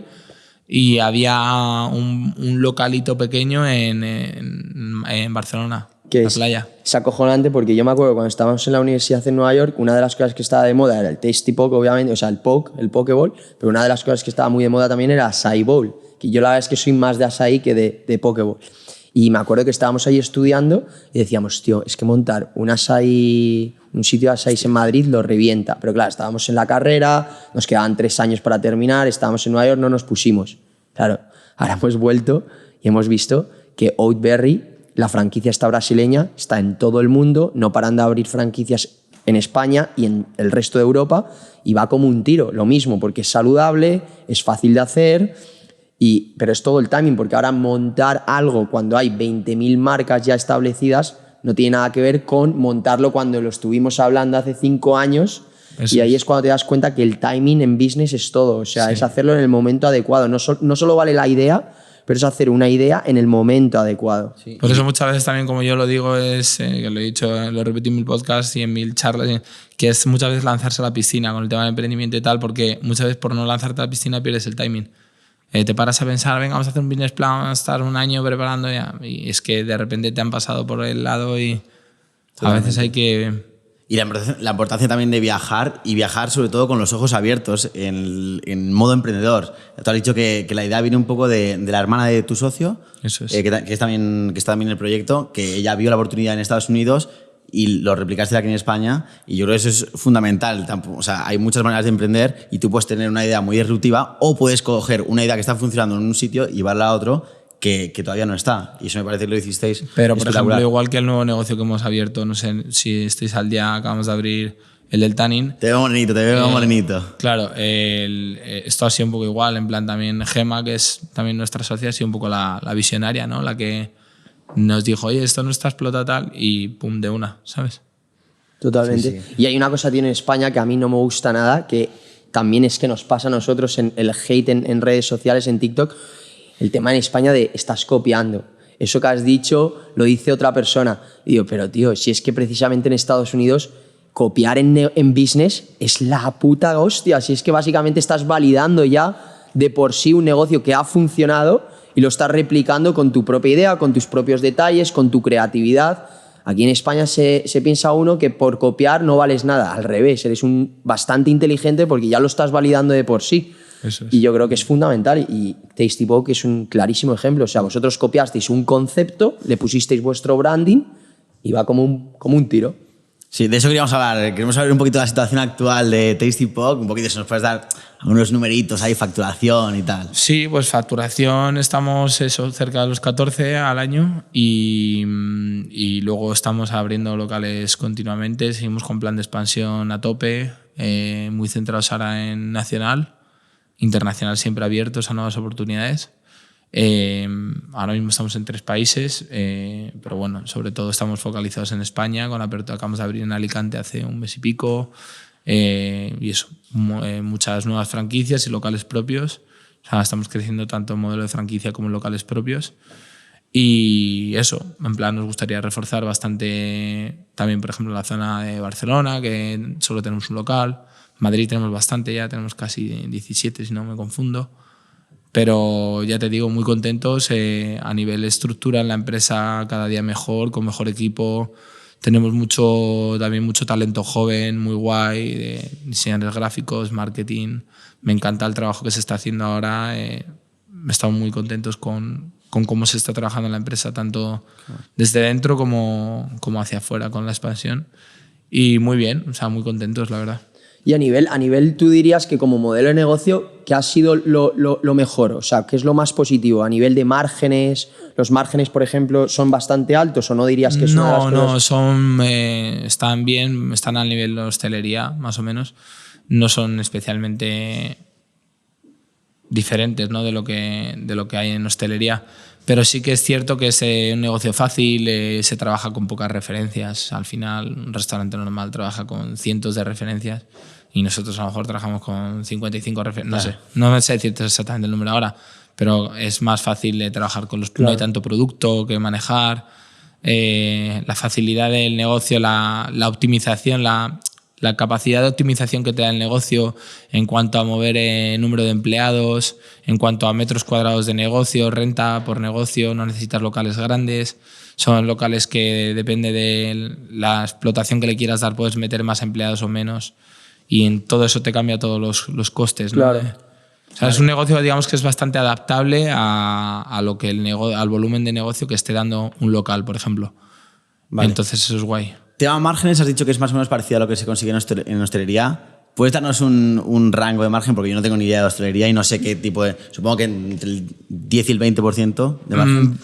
y había un localito pequeño en Barcelona, Que la playa. es acojonante, porque yo me acuerdo cuando estábamos en la universidad en Nueva York, una de las cosas que estaba de moda era el Tasty Poke, obviamente, o sea, el Pokeball, pero una de las cosas que estaba muy de moda también era Acai Bowl, que yo la verdad es que soy más de Acai que de Pokeball. Y me acuerdo que estábamos ahí estudiando y decíamos, tío, es que montar un sitio de Acai en Madrid lo revienta. Pero claro, estábamos en la carrera, nos quedaban 3 años para terminar, estábamos en Nueva York, no nos pusimos. Claro, ahora hemos vuelto y hemos visto que Oatberry, la franquicia esta brasileña, está en todo el mundo, no paran de abrir franquicias en España y en el resto de Europa, y va como un tiro. Lo mismo, porque es saludable, es fácil de hacer. Pero es todo el timing, porque ahora montar algo cuando hay 20.000 marcas ya establecidas no tiene nada que ver con montarlo cuando lo estuvimos hablando hace 5 años. Eso y ahí es cuando te das cuenta que el timing en business es todo. O sea, es hacerlo en el momento adecuado. No solo vale la idea, pero es hacer una idea en el momento adecuado. Sí. Por eso muchas veces también, como yo lo digo, es que lo he dicho, lo repetí en 1000 podcasts y en 1000 charlas, que es muchas veces lanzarse a la piscina con el tema del emprendimiento y tal, porque muchas veces por no lanzarte a la piscina pierdes el timing. Te paras a pensar, venga, vamos a hacer un business plan, vamos a estar un año preparando ya, y es que de repente te han pasado por el lado y a veces hay que... Y la importancia también de viajar, y viajar sobre todo con los ojos abiertos, en modo emprendedor. Tú has dicho que la idea viene un poco de la hermana de tu socio, Eso es. que está también en el proyecto, que ella vio la oportunidad en Estados Unidos y lo replicaste aquí en España, y yo creo que eso es fundamental. O sea, hay muchas maneras de emprender y tú puedes tener una idea muy disruptiva o puedes coger una idea que está funcionando en un sitio y llevarla a otro que todavía no está. Y eso me parece que lo hicisteis Pero, por espectacular. ejemplo, igual que el nuevo negocio que hemos abierto, no sé si estáis al día, acabamos de abrir el del tanning. Te veo morenito. Claro, esto ha sido un poco igual, en plan también Gema, que es también nuestra socia, ha sido un poco la visionaria, ¿no? La que nos dijo, oye, esto no está explotado tal, y pum, de una, ¿sabes? Totalmente. Sí. Y hay una cosa, tío, en España que a mí no me gusta nada, que también es que nos pasa a nosotros en el hate en redes sociales, en TikTok, el tema en España de estás copiando. Eso que has dicho lo dice otra persona. Y digo, pero tío, si es que precisamente en Estados Unidos copiar en business es la puta hostia. Si es que básicamente estás validando ya de por sí un negocio que ha funcionado y lo estás replicando con tu propia idea, con tus propios detalles, con tu creatividad. Aquí en España se piensa uno que por copiar no vales nada. Al revés, eres bastante inteligente porque ya lo estás validando de por sí. Eso es. Y yo creo que es fundamental. Y Tasty Poke es un clarísimo ejemplo. O sea, vosotros copiasteis un concepto, le pusisteis vuestro branding y va como un tiro. Sí, de eso queríamos hablar. Queremos saber un poquito de la situación actual de Tasty Poke, un poquito si nos puedes dar algunos numeritos ahí, facturación y tal. Sí, pues facturación estamos cerca de los 14 al año y luego estamos abriendo locales continuamente, seguimos con plan de expansión a tope, muy centrados ahora en nacional, internacional siempre abiertos a nuevas oportunidades. Ahora mismo estamos en 3 países, pero bueno, sobre todo estamos focalizados en España, con la apertura acabamos de abrir en Alicante hace un mes y pico, y eso, muchas nuevas franquicias y locales propios. O sea, estamos creciendo tanto en modelo de franquicia como en locales propios. Y eso, en plan, nos gustaría reforzar bastante también, por ejemplo, la zona de Barcelona, que solo tenemos un local. Madrid tenemos bastante ya, tenemos casi 17, si no me confundo. Pero ya te digo, muy contentos a nivel estructura en la empresa, cada día mejor, con mejor equipo. Tenemos también mucho talento joven, muy guay, de diseñadores gráficos, marketing. Me encanta el trabajo que se está haciendo ahora. Estamos muy contentos con cómo se está trabajando en la empresa, tanto desde dentro como hacia afuera con la expansión. Y muy bien, o sea, muy contentos, la verdad. Y a nivel, tú dirías que como modelo de negocio, ¿qué ha sido lo mejor? O sea, ¿qué es lo más positivo? A nivel de márgenes, ¿los márgenes, por ejemplo, son bastante altos o no dirías que es una de las cosas? Están bien, están al nivel de hostelería, más o menos. no son especialmente diferentes, ¿no? de lo que hay en hostelería. Pero sí que es cierto que es un negocio fácil, se trabaja con pocas referencias. Al final, un restaurante normal trabaja con cientos de referencias y nosotros a lo mejor trabajamos con 55 referencias. No sé decirte exactamente el número ahora, pero es más fácil de trabajar con los... No hay tanto producto que manejar. La facilidad del negocio, la optimización, la capacidad de optimización que te da el negocio en cuanto a mover número de empleados, en cuanto a metros cuadrados de negocio, renta por negocio, no necesitas locales grandes, son locales que depende de la explotación que le quieras dar, puedes meter más empleados o menos y en todo eso te cambia todos los costes, ¿no? Claro. O sea, es un negocio, digamos, que es bastante adaptable a lo que al volumen de negocio que esté dando un local, por ejemplo. Vale. Entonces eso es guay. Tema márgenes, has dicho que es más o menos parecido a lo que se consigue en hostelería. ¿Puedes darnos un rango de margen? Porque yo no tengo ni idea de hostelería y no sé qué tipo de... Supongo que entre el 10 y el 20% de margen.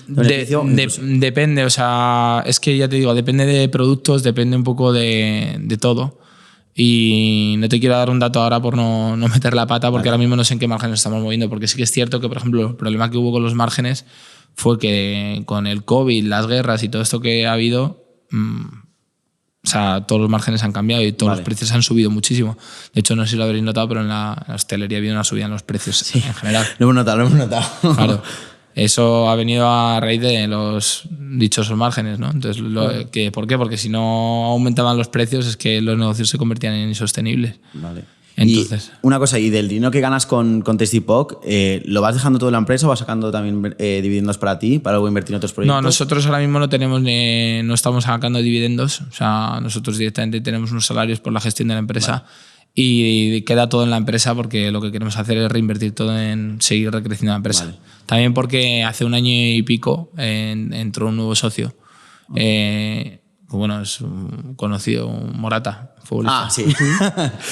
Depende, o sea, es que ya te digo, depende de productos, depende un poco de todo. Y no te quiero dar un dato ahora por no meter la pata, porque ahora mismo no sé en qué márgenes estamos moviendo, porque sí que es cierto que, por ejemplo, el problema que hubo con los márgenes fue que con el COVID, las guerras y todo esto que ha habido, o sea, todos los márgenes han cambiado y todos los precios han subido muchísimo. De hecho, no sé si lo habréis notado, pero en la hostelería ha habido una subida en los precios en general. Lo hemos notado. Claro. Eso ha venido a raíz de los dichosos márgenes, ¿no? Entonces, ¿por qué? Porque si no aumentaban los precios es que los negocios se convertían en insostenibles. Vale. Entonces, y una cosa, ¿y del dinero que ganas con Tasty Poke, lo vas dejando todo en la empresa o vas sacando también dividendos para ti, para luego invertir en otros proyectos? no, nosotros ahora mismo no estamos sacando dividendos. O sea, nosotros directamente tenemos unos salarios por la gestión de la empresa y queda todo en la empresa porque lo que queremos hacer es reinvertir todo en seguir recreciendo la empresa. Vale. También porque hace un año y pico entró un nuevo socio. Bueno, es un conocido, un Morata, futbolista. Ah, sí.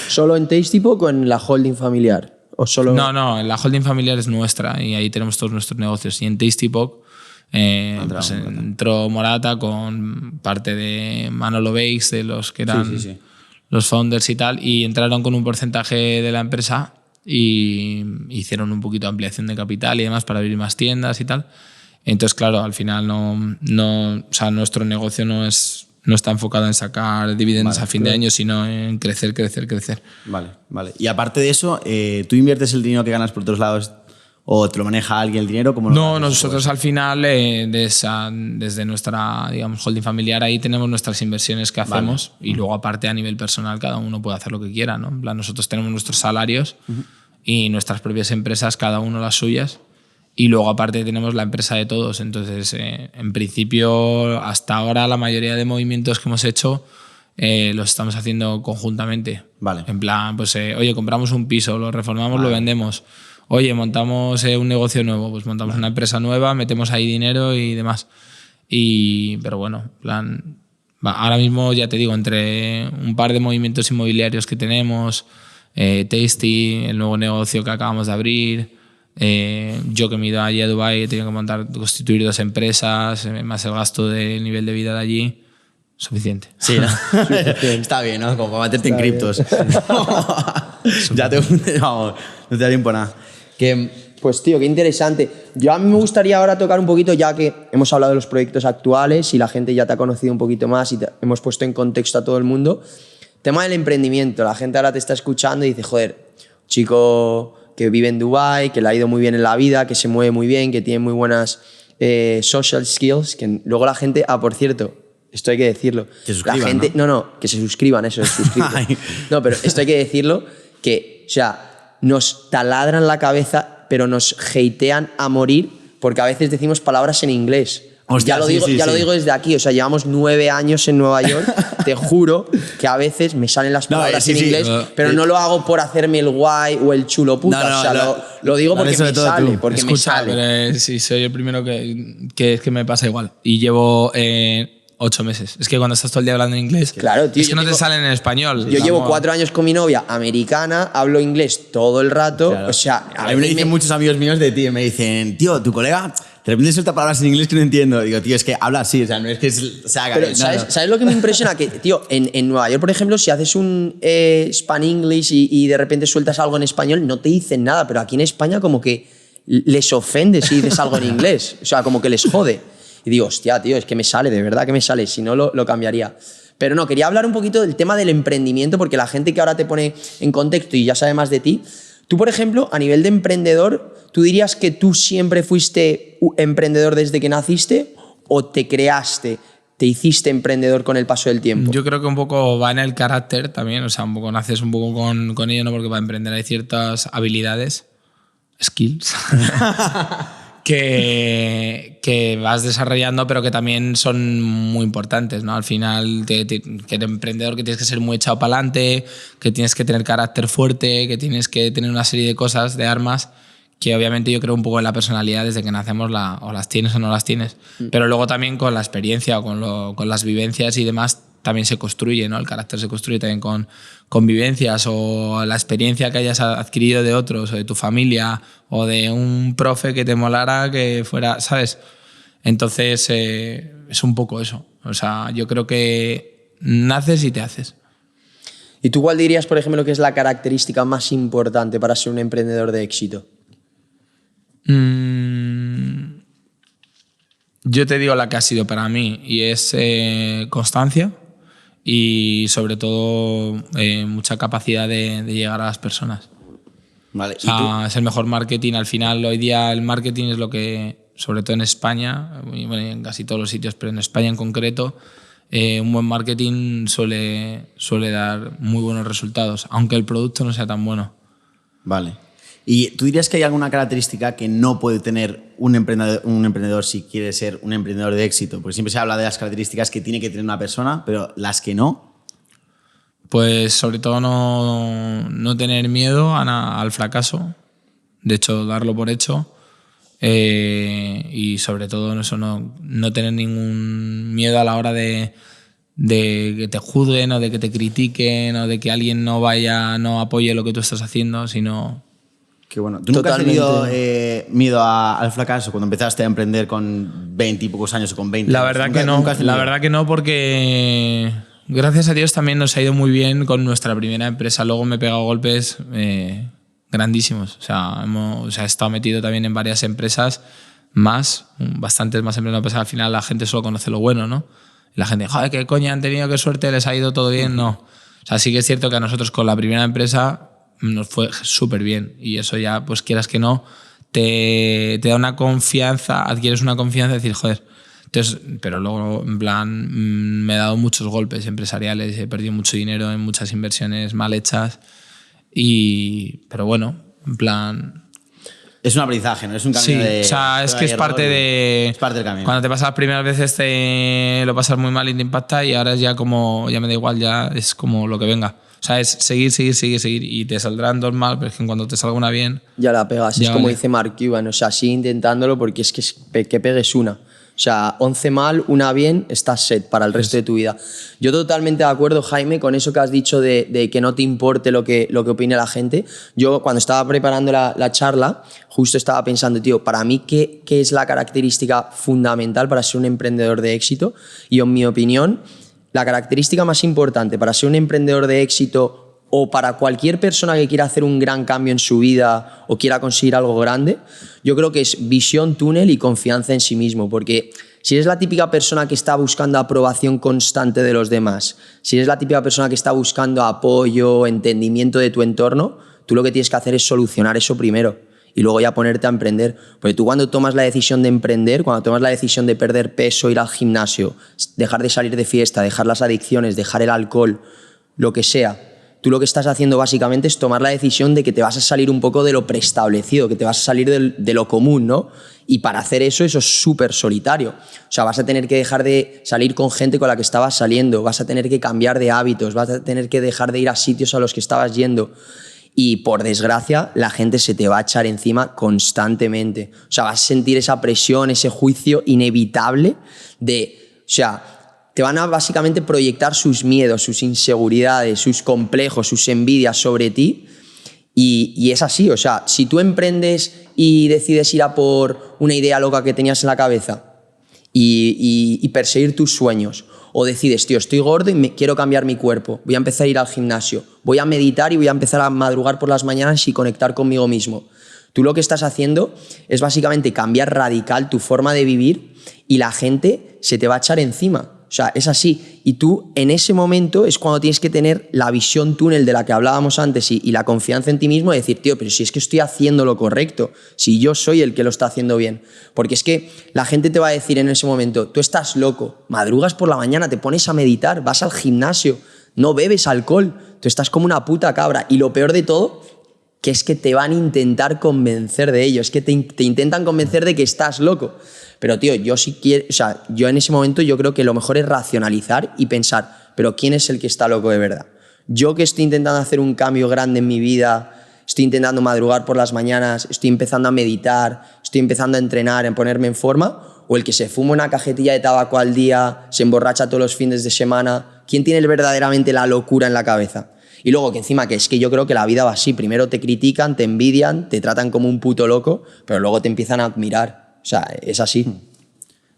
¿Solo en Tasty Poke o en la holding familiar? ¿O solo... No, la holding familiar es nuestra y ahí tenemos todos nuestros negocios. Y en Tasty Poke pues entró Morata con parte de Manolo Bakes, de los que eran los founders y tal, y entraron con un porcentaje de la empresa y hicieron un poquito de ampliación de capital y demás para abrir más tiendas y tal. Entonces, claro, al final o sea, nuestro negocio no está enfocado en sacar dividendos a fin de año, sino en crecer. Vale. Y aparte de eso, ¿tú inviertes el dinero que ganas por otros lados o te lo maneja alguien el dinero? No, nosotros al final, desde nuestra, digamos, holding familiar, ahí tenemos nuestras inversiones que hacemos y luego aparte a nivel personal cada uno puede hacer lo que quiera, ¿no? En plan, nosotros tenemos nuestros salarios y nuestras propias empresas, cada uno las suyas. Y luego aparte tenemos la empresa de todos. Entonces, en principio, hasta ahora la mayoría de movimientos que hemos hecho los estamos haciendo conjuntamente. Vale. En plan, pues, oye, compramos un piso, lo reformamos, lo vendemos. Oye, montamos un negocio nuevo, pues montamos una empresa nueva, metemos ahí dinero y demás. Pero bueno, en plan, ahora mismo ya te digo, entre un par de movimientos inmobiliarios que tenemos, Tasty, el nuevo negocio que acabamos de abrir, yo que me he ido allí a Dubái he tenido que constituir 2 empresas, más el gasto del nivel de vida de allí, suficiente. Sí, ¿no? Está bien, ¿no? Como para meterte en criptos. Ya vamos, no te da tiempo nada. Pues tío, qué interesante. A mí me gustaría ahora tocar un poquito, ya que hemos hablado de los proyectos actuales y la gente ya te ha conocido un poquito más y hemos puesto en contexto a todo el mundo. Tema del emprendimiento. La gente ahora te está escuchando y dice, joder, chico que vive en Dubái, que le ha ido muy bien en la vida, que se mueve muy bien, que tiene muy buenas social skills, que luego la gente... Ah, por cierto, esto hay que decirlo. Que suscriban, la gente, ¿no? Que se suscriban, eso es suscribir. No, pero esto hay que decirlo, que, o sea, nos taladran la cabeza, pero nos hatean a morir, porque a veces decimos palabras en inglés. Hostia, lo digo desde aquí, o sea, llevamos 9 años en Nueva York, te juro que a veces me salen las palabras en inglés, pero no lo hago por hacerme el guay o el chulo puta, o sea, lo digo porque me sale, me sale. Sí, soy el primero que me pasa igual. Y llevo 8 meses. Es que cuando estás todo el día hablando en inglés, Claro, tío, es que yo no te tengo- salen en español. Yo llevo Vamos. 4 años con mi novia americana, hablo inglés todo el rato. Claro. O sea, a mí me dicen muchos amigos míos de ti, me dicen, tío, tu colega de repente suelta palabras en inglés que no entiendo. Digo, tío, es que habla así, o sea, no es que se haga. Pero no, ¿sabes, no. ¿sabes lo que me impresiona? Que, tío, en Nueva York, por ejemplo, si haces un Span English y de repente sueltas algo en español, no te dicen nada, pero aquí en España como que les ofende si dices algo en inglés. O sea, como que les jode. Y digo, hostia, tío, es que me sale, de verdad que me sale, si no lo cambiaría. Pero no, quería hablar un poquito del tema del emprendimiento, porque la gente que ahora te pone en contexto y ya sabe más de ti, tú, por ejemplo, a nivel de emprendedor, ¿tú dirías que tú siempre fuiste emprendedor desde que naciste o te creaste, te hiciste emprendedor con el paso del tiempo? Yo creo que un poco va en el carácter también, o sea, un poco naces un poco con ello, ¿no? Porque para emprender hay ciertas habilidades, skills, que vas desarrollando, pero que también son muy importantes, ¿no? Al final, que eres emprendedor, que tienes que ser muy echado para adelante, que tienes que tener carácter fuerte, que tienes que tener una serie de cosas, de armas, que obviamente yo creo un poco en la personalidad desde que nacemos o las tienes o no las tienes. Pero luego también con la experiencia o con las vivencias y demás también se construye, ¿no? El carácter se construye también con vivencias o la experiencia que hayas adquirido de otros o de tu familia o de un profe que te molara que fuera, ¿sabes? Entonces es un poco eso. O sea, yo creo que naces y te haces. ¿Y tú cuál dirías, por ejemplo, que es la característica más importante para ser un emprendedor de éxito? Yo te digo la que ha sido para mí y es constancia y sobre todo mucha capacidad de llegar a las personas. Vale, O sea, es el mejor marketing. Al final, hoy día el marketing es lo que, sobre todo en España, y bueno, en casi todos los sitios, pero en España en concreto, un buen marketing suele dar muy buenos resultados, aunque el producto no sea tan bueno. Vale. ¿Y tú dirías que hay alguna característica que no puede tener un emprendedor si quiere ser un emprendedor de éxito? Porque siempre se habla de las características que tiene que tener una persona, pero las que no. Pues sobre todo no tener miedo al fracaso, de hecho darlo por hecho, y sobre todo eso, no tener ningún miedo a la hora de que te juzguen o de que te critiquen o de que alguien no apoye lo que tú estás haciendo, sino... Qué bueno. ¿Tú nunca has Totalmente. tenido miedo al fracaso cuando empezaste a emprender con 20 y pocos años o con 20? La verdad que no, ¿Nunca has tenido? la verdad que no, porque gracias a Dios también nos ha ido muy bien con nuestra primera empresa. Luego me he pegado golpes grandísimos. O sea, he estado metido también en varias empresas bastantes más empresas. Pues al final la gente solo conoce lo bueno, ¿no? Y la gente, joder, qué coña han tenido, qué suerte, les ha ido todo bien. No. O sea, sí que es cierto que a nosotros con la primera empresa nos fue súper bien y eso ya, pues quieras que no, te da una confianza, adquieres una confianza de decir, joder. Entonces, pero luego, en plan, me he dado muchos golpes empresariales, he perdido mucho dinero en muchas inversiones mal hechas, pero bueno, en plan... Es un aprendizaje, ¿no? Es un camino Sí, de... o sea, es que es error parte y- de... Es parte del camino. Cuando te pasas las primeras veces lo pasas muy mal y te impacta y ahora es ya como, ya me da igual, ya es como lo que venga. O sea, es seguir y te saldrán dos mal, pero es que cuando te salga una bien... Ya la pegas. Ya es como vale. dice Mark Cuban. O sea, sigue intentándolo porque es que pegues una. O sea, 11 mal, una bien, estás set para el resto de tu vida. Yo totalmente de acuerdo, Jaime, con eso que has dicho de que no te importe lo que opine la gente. Yo, cuando estaba preparando la charla, justo estaba pensando, tío, para mí, ¿qué es la característica fundamental para ser un emprendedor de éxito? Y en mi opinión, la característica más importante para ser un emprendedor de éxito o para cualquier persona que quiera hacer un gran cambio en su vida o quiera conseguir algo grande, yo creo que es visión túnel y confianza en sí mismo, porque si eres la típica persona que está buscando aprobación constante de los demás, si eres la típica persona que está buscando apoyo, entendimiento de tu entorno, tú lo que tienes que hacer es solucionar eso primero y luego ya ponerte a emprender. Porque tú cuando tomas la decisión de emprender, cuando tomas la decisión de perder peso, ir al gimnasio, dejar de salir de fiesta, dejar las adicciones, dejar el alcohol, lo que sea, tú lo que estás haciendo básicamente es tomar la decisión de que te vas a salir un poco de lo preestablecido, que te vas a salir de lo común, ¿no? Y para hacer eso es súper solitario. O sea, vas a tener que dejar de salir con gente con la que estabas saliendo, vas a tener que cambiar de hábitos, vas a tener que dejar de ir a sitios a los que estabas yendo. Y por desgracia, la gente se te va a echar encima constantemente. O sea, vas a sentir esa presión, ese juicio inevitable de... O sea, te van a básicamente proyectar sus miedos, sus inseguridades, sus complejos, sus envidias sobre ti. Y es así, o sea, si tú emprendes y decides ir a por una idea loca que tenías en la cabeza y perseguir tus sueños, o decides, tío, estoy gordo y quiero cambiar mi cuerpo, voy a empezar a ir al gimnasio, voy a meditar y voy a empezar a madrugar por las mañanas y conectar conmigo mismo. Tú lo que estás haciendo es básicamente cambiar radical tu forma de vivir y la gente se te va a echar encima. O sea, es así. Y tú en ese momento es cuando tienes que tener la visión túnel de la que hablábamos antes y la confianza en ti mismo de decir, tío, pero si es que estoy haciendo lo correcto, si yo soy el que lo está haciendo bien. Porque es que la gente te va a decir en ese momento, tú estás loco, madrugas por la mañana, te pones a meditar, vas al gimnasio, no bebes alcohol, tú estás como una puta cabra. Y lo peor de todo, que es que te van a intentar convencer de ello, es que te intentan convencer de que estás loco. Pero, tío, yo sí quiero, o sea, yo en ese momento yo creo que lo mejor es racionalizar y pensar, pero ¿quién es el que está loco de verdad? Yo que estoy intentando hacer un cambio grande en mi vida, estoy intentando madrugar por las mañanas, estoy empezando a meditar, estoy empezando a entrenar, a ponerme en forma, o el que se fuma una cajetilla de tabaco al día, se emborracha todos los fines de semana. ¿Quién tiene verdaderamente la locura en la cabeza? Y luego que encima, que es que yo creo que la vida va así, primero te critican, te envidian, te tratan como un puto loco, pero luego te empiezan a admirar. O sea, es así.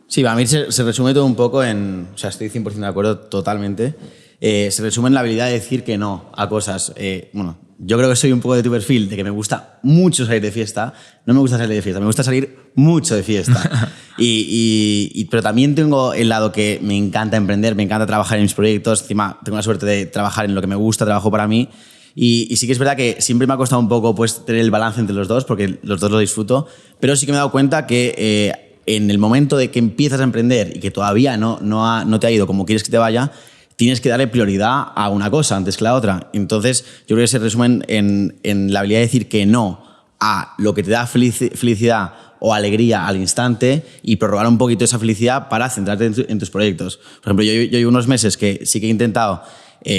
Sí, para mí se resume todo un poco en... O sea, estoy 100% de acuerdo, totalmente. Se resume en la habilidad de decir que no a cosas. Bueno, yo creo que soy un poco de tu perfil, de que me gusta mucho salir de fiesta. No me gusta salir de fiesta, me gusta salir mucho de fiesta. Pero también tengo el lado que me encanta emprender, me encanta trabajar en mis proyectos. Encima, tengo la suerte de trabajar en lo que me gusta, trabajo para mí. Y sí que es verdad que siempre me ha costado un poco pues, tener el balance entre los dos, porque los dos lo disfruto, pero sí que me he dado cuenta que en el momento de que empiezas a emprender y que todavía no te ha ido como quieres que te vaya, tienes que darle prioridad a una cosa antes que la otra. Entonces, yo creo que se resumen en la habilidad de decir que no a lo que te da felicidad o alegría al instante y prorrogar un poquito esa felicidad para centrarte en tus proyectos. Por ejemplo, yo llevo unos meses que sí que he intentado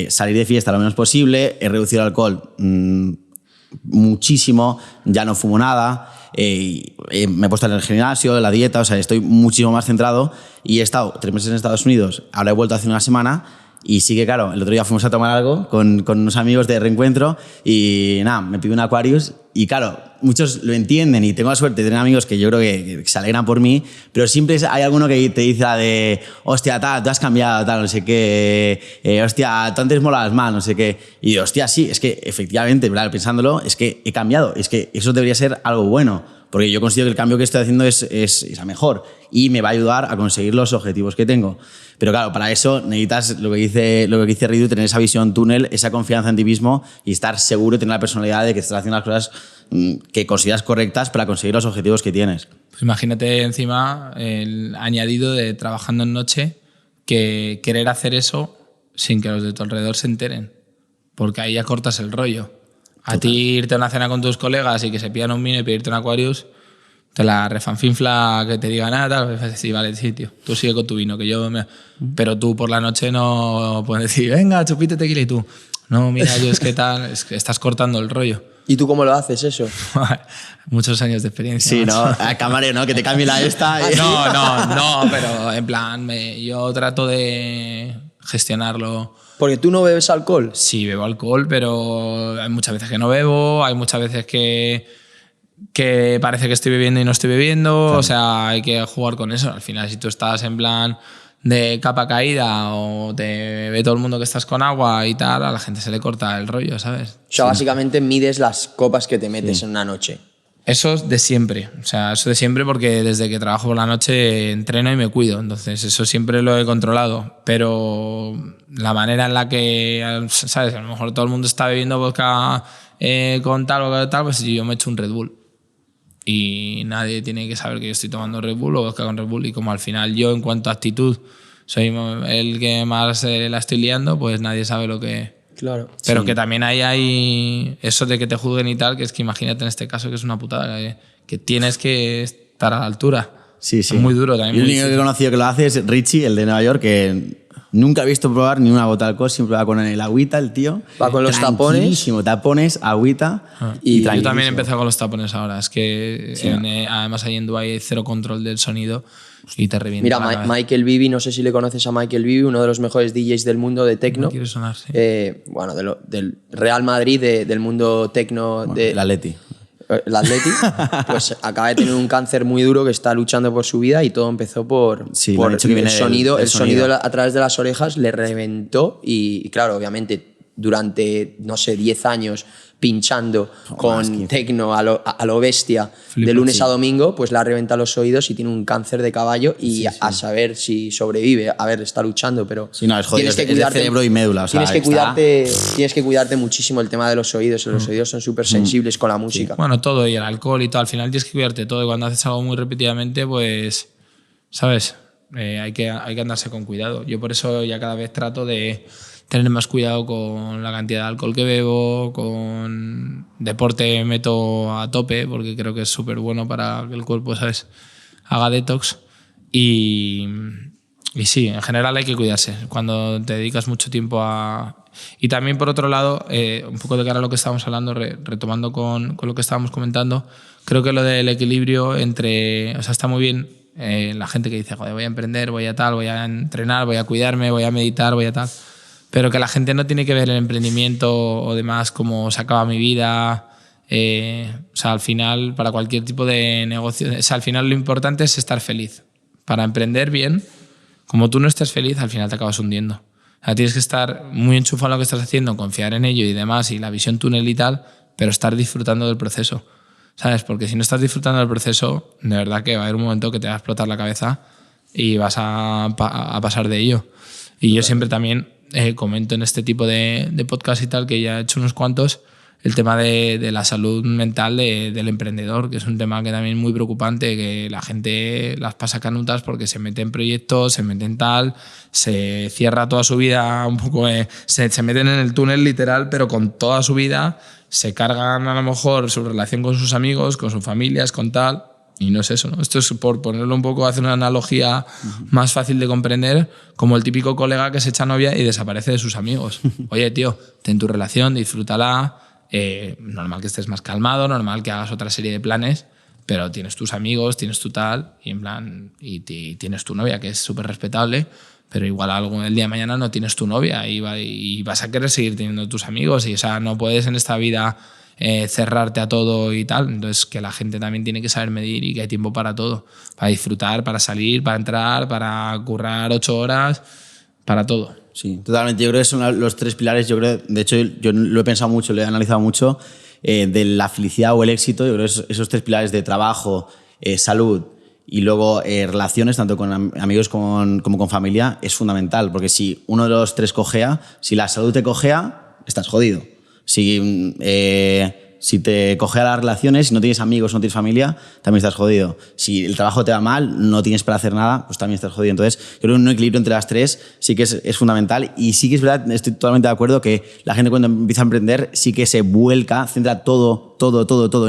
salir de fiesta lo menos posible, he reducido el alcohol muchísimo, ya no fumo nada, me he puesto en el gimnasio, en la dieta, o sea, estoy muchísimo más centrado y he estado 3 meses en Estados Unidos, ahora he vuelto hace una semana y sí que, claro, el otro día fuimos a tomar algo con unos amigos de reencuentro y nada, me pidió un Aquarius y claro, muchos lo entienden y tengo la suerte de tener amigos que yo creo que se alegran por mí, pero siempre hay alguno que te dice de hostia, tal, tú has cambiado, tal, no sé qué, hostia, tú antes molabas más, no sé qué. Y yo, hostia, sí, es que efectivamente, ¿verdad? Pensándolo, es que he cambiado, es que eso debería ser algo bueno, porque yo considero que el cambio que estoy haciendo es a mejor y me va a ayudar a conseguir los objetivos que tengo. Pero claro, para eso necesitas lo que dice Ridu, tener esa visión túnel, esa confianza en ti mismo y estar seguro y tener la personalidad de que estás haciendo las cosas que consideras correctas para conseguir los objetivos que tienes. Pues imagínate encima el añadido de trabajando en noche, que querer hacer eso sin que los de tu alrededor se enteren, porque ahí ya cortas el rollo. A ti irte a una cena con tus colegas y que se pidan un vino y pedirte un Aquarius, te la refanfinfla que te diga nada, tal, sí, vale, sí, tío, tú sigue con tu vino, que yo pero tú por la noche no puedes decir, venga, chupite tequila y tú, no, mira, yo es que tal, es que estás cortando el rollo. ¿Y tú cómo lo haces eso? Muchos años de experiencia. Sí, ¿no? Al camarero, ¿no? Que te cambie la esta. No, pero en plan, yo trato de gestionarlo. Porque tú no bebes alcohol. Sí, bebo alcohol, pero hay muchas veces que no bebo, hay muchas veces que parece que estoy bebiendo y no estoy bebiendo, claro. O sea, hay que jugar con eso. Al final, si tú estás en plan de capa caída o te ve todo el mundo que estás con agua y tal, a la gente se le corta el rollo, ¿sabes? O sea, básicamente mides las copas que te metes en una noche. Eso es de siempre, o sea, eso de siempre porque desde que trabajo por la noche entreno y me cuido, entonces eso siempre lo he controlado, pero la manera en la que, ¿sabes? A lo mejor todo el mundo está bebiendo vodka con tal o tal, pues yo me echo un Red Bull y nadie tiene que saber que yo estoy tomando Red Bull o vodka con Red Bull y como al final yo en cuanto a actitud soy el que más la estoy liando, pues nadie sabe lo que... Claro. Pero sí. Que también hay eso de que te juzguen y tal, que es que imagínate en este caso que es una putada, que tienes que estar a la altura. Sí, sí. Es muy duro también. Y el único que he conocido que lo hace es Richie, el de Nueva York, que Nunca he visto probar ni una gota de alcohol, siempre va con el agüita, el tío. Va con los Tranquilísimo, tapones, agüita. Y Yo también he tranquilísimo. empezado con los tapones ahora. Es que además ahí en Dubái hay cero control del sonido y te revienta. Mira, la cabeza. Michael Bibi, no sé si le conoces a Michael Bibi, uno de los mejores DJs del mundo de techno. No quiere sonar, sí. Bueno, del Real Madrid, del mundo techno. El Atleti. El Atleti, pues acaba de tener un cáncer muy duro que está luchando por su vida y todo empezó por, Sí, me por han dicho que el viene sonido. del El sonido sonido. a través de las orejas le reventó y claro, obviamente durante, no sé, 10 años pinchando con tecno a lo bestia Flipa, de lunes sí. a domingo, pues le ha reventado los oídos y tiene un cáncer de caballo y a saber si sobrevive. A ver, está luchando, pero Sí, no, es jodido, tienes que es de cuidarte, cerebro y médula, o sea, tienes que cuidarte muchísimo el tema de los oídos. Los oídos son súper sensibles con la música. Bueno, todo y el alcohol y todo. Al final tienes que cuidarte todo y cuando haces algo muy repetidamente, pues, ¿sabes? Hay que andarse con cuidado. Yo por eso ya cada vez trato de tener más cuidado con la cantidad de alcohol que bebo, con deporte meto a tope porque creo que es súper bueno para que el cuerpo, ¿sabes?, haga detox y sí, en general hay que cuidarse cuando te dedicas mucho tiempo a... Y también por otro lado, un poco de cara a lo que estábamos hablando, retomando con lo que estábamos comentando, creo que lo del equilibrio entre... O sea, está muy bien la gente que dice, joder, voy a emprender, voy a tal, voy a entrenar, voy a cuidarme, voy a meditar, voy a tal... Pero que la gente no tiene que ver el emprendimiento o demás como se acaba mi vida. O sea, al final, para cualquier tipo de negocio, o sea, al final lo importante es estar feliz. Para emprender bien, como tú no estés feliz, al final te acabas hundiendo. O sea, tienes que estar muy enchufado en lo que estás haciendo, confiar en ello y demás, y la visión túnel y tal, pero estar disfrutando del proceso. ¿Sabes? Porque si no estás disfrutando del proceso, de verdad que va a haber un momento que te va a explotar la cabeza y vas a pasar de ello. Y yo siempre también comento en este tipo de podcast y tal, que ya he hecho unos cuantos, el tema de la salud mental del emprendedor, que es un tema que también es muy preocupante, que la gente las pasa canutas porque se mete en proyectos, se mete en tal, se cierra toda su vida un poco, se meten en el túnel literal, pero con toda su vida se cargan a lo mejor su relación con sus amigos, con sus familias, con tal. Y no es eso, ¿no? Esto es, por ponerlo un poco, hacer una analogía más fácil de comprender, como el típico colega que se echa novia y desaparece de sus amigos. Oye, tío, ten tu relación, disfrútala, normal que estés más calmado, normal que hagas otra serie de planes, pero tienes tus amigos, tienes tu tal, y en plan, y tienes tu novia, que es súper respetable, pero igual el día de mañana no tienes tu novia y vas a querer seguir teniendo tus amigos, y o sea, no puedes en esta vida cerrarte a todo y tal. Entonces, que la gente también tiene que saber medir y que hay tiempo para todo, para disfrutar, para salir, para entrar, para currar 8 horas, para todo. Sí, totalmente. Yo creo que son los 3 pilares. Yo creo, de hecho, yo lo he pensado mucho, lo he analizado mucho, de la felicidad o el éxito. Yo creo que esos 3 pilares de trabajo, salud y luego relaciones, tanto con amigos como con familia, es fundamental. Porque si uno de los 3 cojea, si la salud te cojea, estás jodido. Si te cogea las relaciones, si no tienes amigos, no tienes familia, también estás jodido. Si el trabajo te va mal, no tienes para hacer nada, pues también estás jodido. Entonces, yo creo que un equilibrio entre las 3 sí que es fundamental. Y sí que es verdad, estoy totalmente de acuerdo, que la gente cuando empieza a emprender sí que se vuelca, centra todo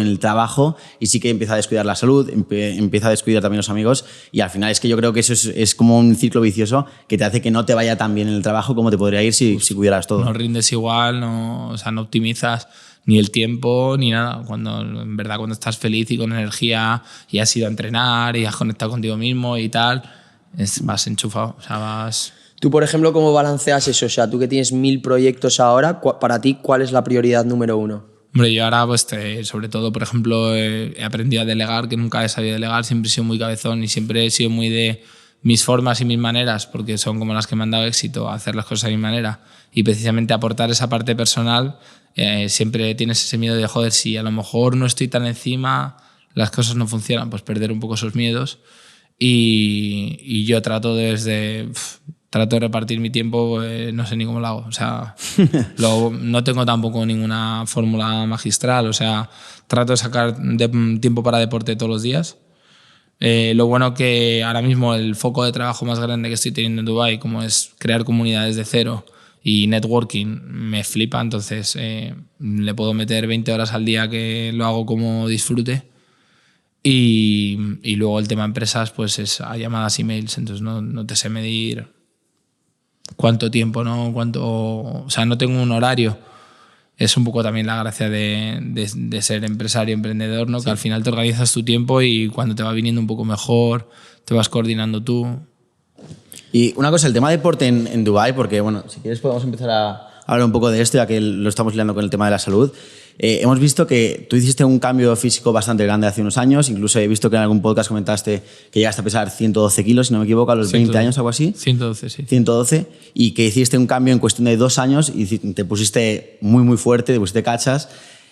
en el trabajo y sí que empieza a descuidar la salud, empieza a descuidar también los amigos, y al final es que yo creo que eso es como un ciclo vicioso que te hace que no te vaya tan bien en el trabajo como te podría ir si cuidaras todo. No rindes igual, o sea, no optimizas ni el tiempo ni nada. En verdad, cuando estás feliz y con energía y has ido a entrenar y has conectado contigo mismo y tal, vas enchufado, o sea, vas... Tú, por ejemplo, ¿cómo balanceas eso? O sea, tú que tienes 1000 proyectos ahora, para ti, ¿cuál es la prioridad número 1? Hombre, yo ahora, pues, sobre todo, por ejemplo, he aprendido a delegar, que nunca he sabido delegar, siempre he sido muy cabezón y siempre he sido muy de mis formas y mis maneras, porque son como las que me han dado éxito, hacer las cosas a mi manera. Y precisamente aportar esa parte personal, siempre tienes ese miedo de, joder, si a lo mejor no estoy tan encima, las cosas no funcionan, pues perder un poco esos miedos. Y yo trato trato de repartir mi tiempo, no sé ni cómo lo hago. O sea, no tengo tampoco ninguna fórmula magistral. O sea, trato de sacar tiempo para deporte todos los días. Lo bueno que ahora mismo el foco de trabajo más grande que estoy teniendo en Dubái, como es crear comunidades de cero y networking, me flipa. Entonces le puedo meter 20 horas al día que lo hago como disfrute. Y luego el tema empresas, pues es a llamadas, emails. Entonces no te sé medir. cuánto tiempo, ¿no? O sea, no tengo un horario. Es un poco también la gracia de ser empresario, emprendedor, ¿no? Sí. Que al final te organizas tu tiempo y cuando te va viniendo un poco mejor, te vas coordinando tú. Y una cosa, el tema de deporte en Dubái, porque bueno, si quieres podemos empezar a hablar un poco de esto, ya que lo estamos liando con el tema de la salud. Hemos visto que tú hiciste un cambio físico bastante grande hace unos años, incluso he visto que en algún podcast comentaste que llegaste a pesar 112 kilos, si no me equivoco, a los 20 años, algo así. 112, sí. 112, y que hiciste un cambio en cuestión de 2 años y te pusiste muy, muy fuerte, te pusiste cachas.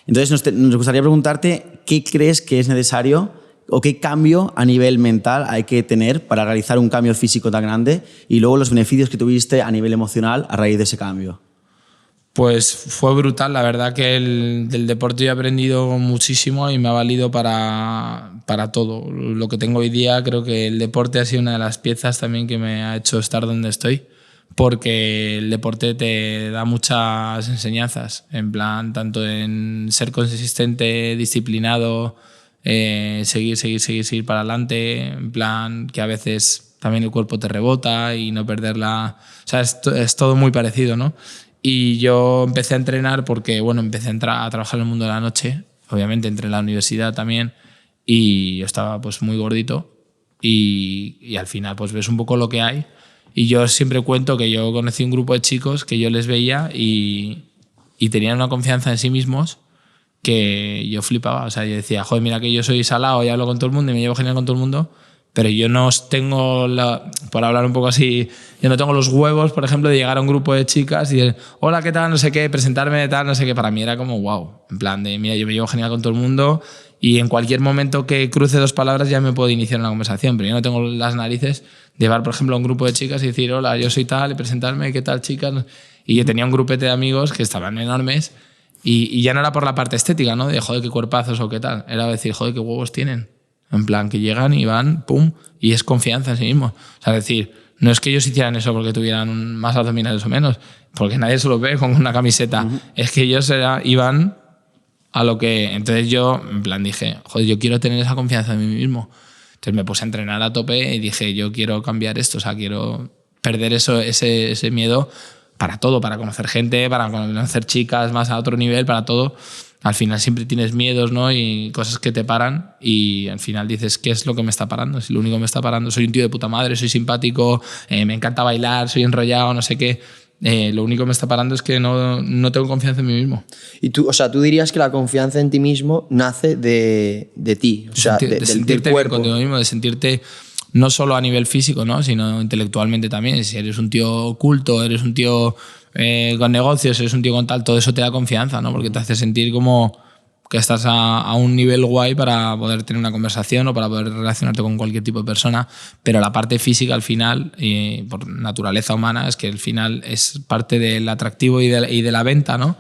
Entonces nos gustaría preguntarte qué crees que es necesario o qué cambio a nivel mental hay que tener para realizar un cambio físico tan grande y luego los beneficios que tuviste a nivel emocional a raíz de ese cambio. Pues fue brutal, la verdad que del deporte he aprendido muchísimo y me ha valido para todo. Lo que tengo hoy día, creo que el deporte ha sido una de las piezas también que me ha hecho estar donde estoy, porque el deporte te da muchas enseñanzas, en plan, tanto en ser consistente, disciplinado, seguir para adelante, en plan, que a veces también el cuerpo te rebota y no perderla. O sea, es todo muy parecido, ¿no? Y yo empecé a entrenar porque, bueno, empecé a trabajar en el mundo de la noche. Obviamente entré en la universidad también y yo estaba pues muy gordito y al final pues ves un poco lo que hay. Y yo siempre cuento que yo conocí un grupo de chicos que yo les veía y tenían una confianza en sí mismos que yo flipaba. O sea, yo decía, joder, mira que yo soy salado y hablo con todo el mundo y me llevo genial con todo el mundo, pero yo no tengo, por hablar un poco así, yo no tengo los huevos, por ejemplo, de llegar a un grupo de chicas y decir, hola, ¿qué tal? No sé qué, presentarme tal, no sé qué. Para mí era como wow, en plan de, mira, yo me llevo genial con todo el mundo y en cualquier momento que cruce 2 palabras ya me puedo iniciar una conversación, pero yo no tengo las narices de llevar, por ejemplo, a un grupo de chicas y decir, hola, yo soy tal, y presentarme, ¿qué tal, chicas? Y yo tenía un grupete de amigos que estaban enormes y ya no era por la parte estética, ¿no? De, joder, qué cuerpazos o qué tal. Era decir, joder, qué huevos tienen. En plan, que llegan y van, pum, y es confianza en sí mismos. O sea, es decir, no es que ellos hicieran eso porque tuvieran más abdominales o menos, porque nadie se los ve con una camiseta. Es que ellos iban a lo que... Entonces yo, en plan, dije, joder, yo quiero tener esa confianza en mí mismo. Entonces me puse a entrenar a tope y dije, yo quiero cambiar esto, o sea, quiero perder ese miedo para todo, para conocer gente, para conocer chicas más a otro nivel, para todo. Al final siempre tienes miedos, ¿no? Y cosas que te paran y al final dices, ¿qué es lo que me está parando? Si lo único que me está parando, soy un tío de puta madre, soy simpático, me encanta bailar, soy enrollado, no sé qué. Lo único que me está parando es que no tengo confianza en mí mismo. Y tú, o sea, tú dirías que la confianza en ti mismo nace de ti, o sea, de sentirte del cuerpo. Bien contigo mismo, de sentirte no solo a nivel físico, ¿no? Sino intelectualmente también. Si eres un tío culto, eres un tío con negocios, eres un tío con tal, todo eso te da confianza, ¿no? Porque te hace sentir como que estás a un nivel guay para poder tener una conversación o para poder relacionarte con cualquier tipo de persona. Pero la parte física al final, y por naturaleza humana, es que al final es parte del atractivo y de la venta, ¿no?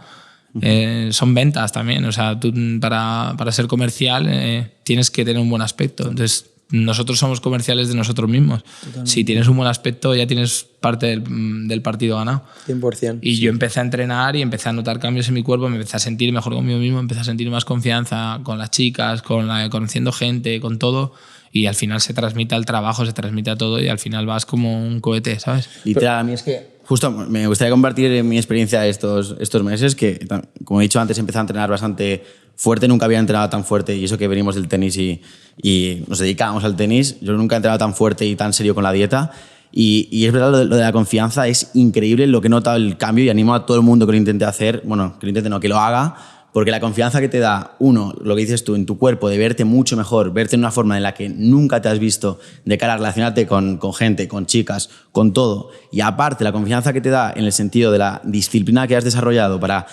Son ventas también. O sea, tú para ser comercial tienes que tener un buen aspecto. Entonces, nosotros somos comerciales de nosotros mismos. Totalmente. Si tienes un buen aspecto, ya tienes parte del partido ganado. 100%. Y yo empecé a entrenar y empecé a notar cambios en mi cuerpo, me empecé a sentir mejor conmigo mismo, empecé a sentir más confianza con las chicas, conociendo gente, con todo. Y al final se transmite al trabajo, se transmite a todo y al final vas como un cohete, ¿sabes? Literal, a mí es que justo me gustaría compartir mi experiencia estos meses, que como he dicho antes, empecé a entrenar bastante fuerte, nunca había entrenado tan fuerte y eso que venimos del tenis y nos dedicábamos al tenis, yo nunca he entrenado tan fuerte y tan serio con la dieta y es verdad, lo de la confianza es increíble lo que he notado el cambio y animo a todo el mundo que lo intente hacer, bueno, que lo intente no, que lo haga, porque la confianza que te da, uno, lo que dices tú, en tu cuerpo, de verte mucho mejor, verte en una forma en la que nunca te has visto, de cara a relacionarte con gente, con chicas, con todo. Y aparte, la confianza que te da en el sentido de la disciplina que has desarrollado para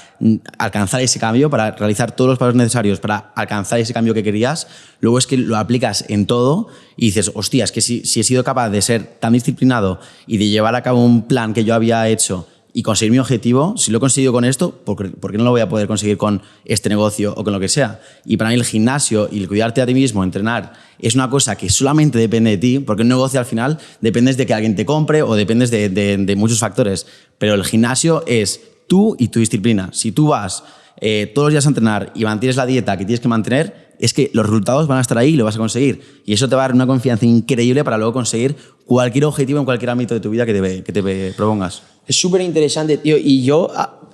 alcanzar ese cambio, para realizar todos los pasos necesarios para alcanzar ese cambio que querías, luego es que lo aplicas en todo y dices, hostia, es que si he sido capaz de ser tan disciplinado y de llevar a cabo un plan que yo había hecho y conseguir mi objetivo, si lo he conseguido con esto, ¿por qué no lo voy a poder conseguir con este negocio o con lo que sea? Y para mí el gimnasio y el cuidarte a ti mismo, entrenar, es una cosa que solamente depende de ti, porque un negocio al final dependes de que alguien te compre o dependes de muchos factores. Pero el gimnasio es tú y tu disciplina. Si tú vas todos los días a entrenar y mantienes la dieta que tienes que mantener, es que los resultados van a estar ahí y lo vas a conseguir. Y eso te va a dar una confianza increíble para luego conseguir cualquier objetivo en cualquier ámbito de tu vida que te propongas. Es súper interesante, tío. Y yo,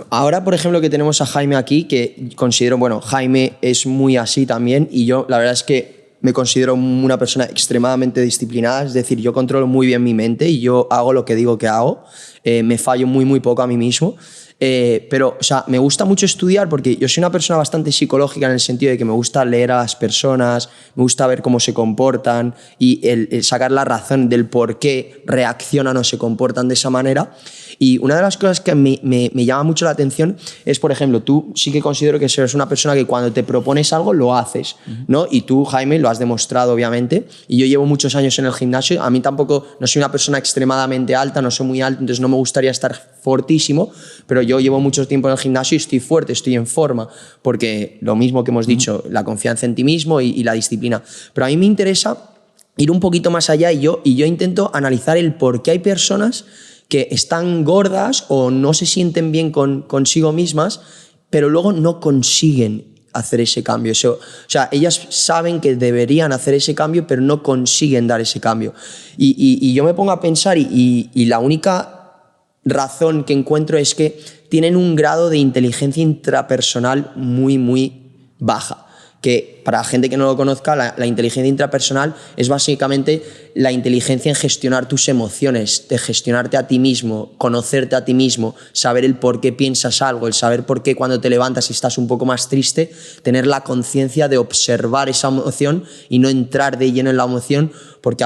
ahora, por ejemplo, que tenemos a Jaime aquí, que considero, bueno, Jaime es muy así también, y yo la verdad es que me considero una persona extremadamente disciplinada, es decir, yo controlo muy bien mi mente y yo hago lo que digo que hago, me fallo muy, muy poco a mí mismo. Pero, o sea, me gusta mucho estudiar porque yo soy una persona bastante psicológica en el sentido de que me gusta leer a las personas, me gusta ver cómo se comportan y el sacar la razón del por qué reaccionan o se comportan de esa manera. Y una de las cosas que me llama mucho la atención es, por ejemplo, tú sí que considero que eres una persona que cuando te propones algo lo haces, ¿no? Y tú, Jaime, lo has demostrado, obviamente. Y yo llevo muchos años en el gimnasio. A mí tampoco, no soy una persona extremadamente alta, no soy muy alto, entonces no me gustaría estar fortísimo, pero yo llevo mucho tiempo en el gimnasio y estoy fuerte, estoy en forma, porque lo mismo que hemos dicho, la confianza en ti mismo y la disciplina. Pero a mí me interesa ir un poquito más allá y yo intento analizar el por qué hay personas que están gordas o no se sienten bien consigo mismas, pero luego no consiguen hacer ese cambio. O sea, ellas saben que deberían hacer ese cambio, pero no consiguen dar ese cambio. Y yo me pongo a pensar y la única razón que encuentro es que tienen un grado de inteligencia intrapersonal muy, muy baja. Que para gente que no lo conozca, la inteligencia intrapersonal es básicamente la inteligencia en gestionar tus emociones, de gestionarte a ti mismo, conocerte a ti mismo, saber el por qué piensas algo, el saber por qué cuando te levantas y estás un poco más triste, tener la conciencia de observar esa emoción y no entrar de lleno en la emoción, porque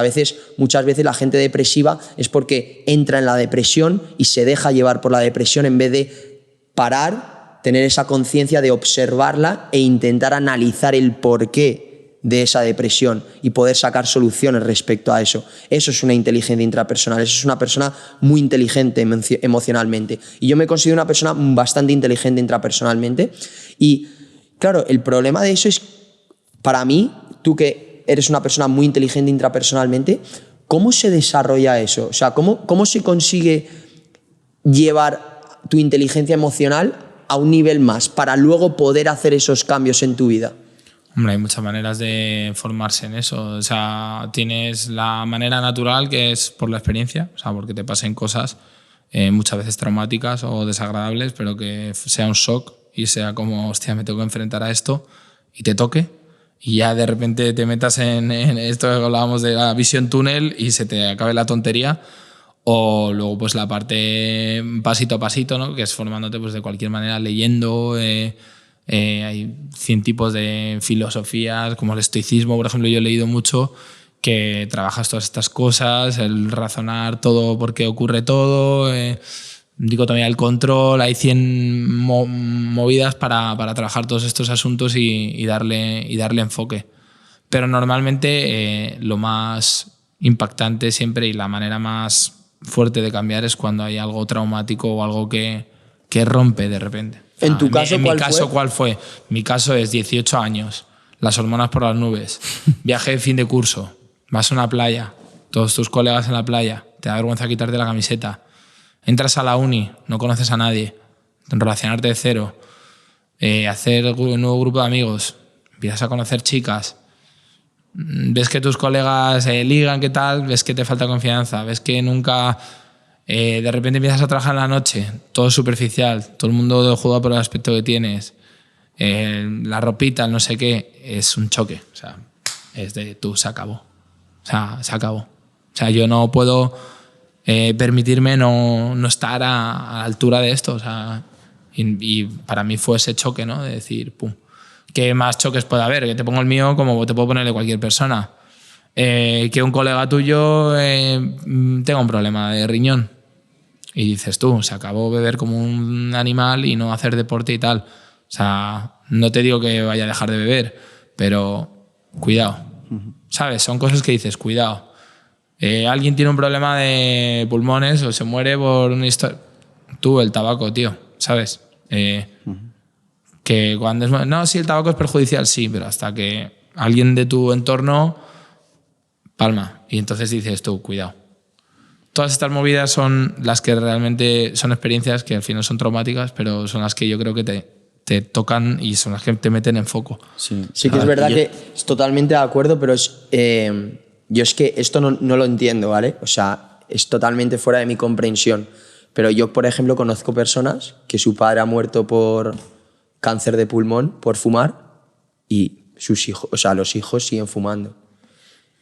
muchas veces la gente depresiva es porque entra en la depresión y se deja llevar por la depresión en vez de parar, tener esa conciencia de observarla e intentar analizar el porqué de esa depresión y poder sacar soluciones respecto a eso. Eso es una inteligencia intrapersonal, eso es una persona muy inteligente emocionalmente. Y yo me considero una persona bastante inteligente intrapersonalmente. Y claro, el problema de eso es, para mí, tú que eres una persona muy inteligente intrapersonalmente, ¿cómo se desarrolla eso? O sea, ¿cómo se consigue llevar tu inteligencia emocional a un nivel más para luego poder hacer esos cambios en tu vida? Hombre, hay muchas maneras de formarse en eso. O sea, tienes la manera natural, que es por la experiencia, o sea, porque te pasen cosas muchas veces traumáticas o desagradables, pero que sea un shock y sea como, hostia, me tengo que enfrentar a esto y te toque. Y ya de repente te metas en esto que hablábamos de la visión túnel y se te acabe la tontería. O luego pues la parte pasito a pasito, ¿no? Que es formándote pues de cualquier manera, leyendo. Hay 100 tipos de filosofías, como el estoicismo, por ejemplo, yo he leído mucho, que trabajas todas estas cosas, el razonar todo por qué ocurre todo, digo también el control, hay 100 movidas para trabajar todos estos asuntos y darle enfoque. Pero normalmente lo más impactante siempre y la manera más fuerte de cambiar es cuando hay algo traumático o algo que rompe de repente. ¿En tu caso, ¿cuál fue? Mi caso es 18 años, las hormonas por las nubes, viaje de fin de curso, vas a una playa, todos tus colegas en la playa, te da vergüenza quitarte la camiseta, entras a la uni, no conoces a nadie, relacionarte de cero, hacer un nuevo grupo de amigos, empiezas a conocer chicas, ves que tus colegas ligan, ¿qué tal? Ves que te falta confianza, ves que nunca... de repente empiezas a trabajar en la noche, todo superficial, todo el mundo juega por el aspecto que tienes, la ropita, el no sé qué, es un choque. O sea, es de tú, se acabó. O sea, se acabó. O sea, yo no puedo permitirme no estar a la altura de esto. O sea, y para mí fue ese choque, ¿no? De decir, pum. ¿Qué más choques puede haber? Que te pongo el mío como te puedo poner de cualquier persona. Que un colega tuyo tenga un problema de riñón. Y dices tú, se acabó beber como un animal y no hacer deporte y tal. O sea, no te digo que vaya a dejar de beber, pero cuidado. ¿Sabes? Son cosas que dices, cuidado. Alguien tiene un problema de pulmones o se muere por una historia. Tú, el tabaco, tío, ¿sabes? Que cuando es... No, sí, el tabaco es perjudicial, sí, pero hasta que alguien de tu entorno palma. Y entonces dices tú, cuidado. Todas estas movidas son las que realmente son experiencias que al final son traumáticas, pero son las que yo creo que te te tocan y son las que te meten en foco. Sí que es verdad que es totalmente de acuerdo, pero yo es que esto no lo entiendo, ¿vale? O sea, es totalmente fuera de mi comprensión. Pero yo, por ejemplo, conozco personas que su padre ha muerto por cáncer de pulmón, por fumar, y sus hijos, o sea, los hijos siguen fumando.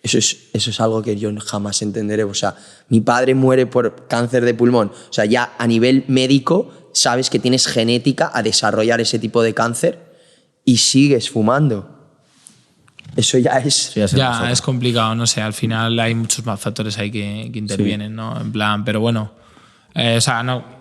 Eso es algo que yo jamás entenderé. O sea, mi padre muere por cáncer de pulmón. O sea, ya a nivel médico sabes que tienes genética a desarrollar ese tipo de cáncer y sigues fumando. Eso ya es... Sí, Ya, es complicado, no sé, al final hay muchos más factores ahí que intervienen, ¿no? En plan, pero bueno, o sea, no...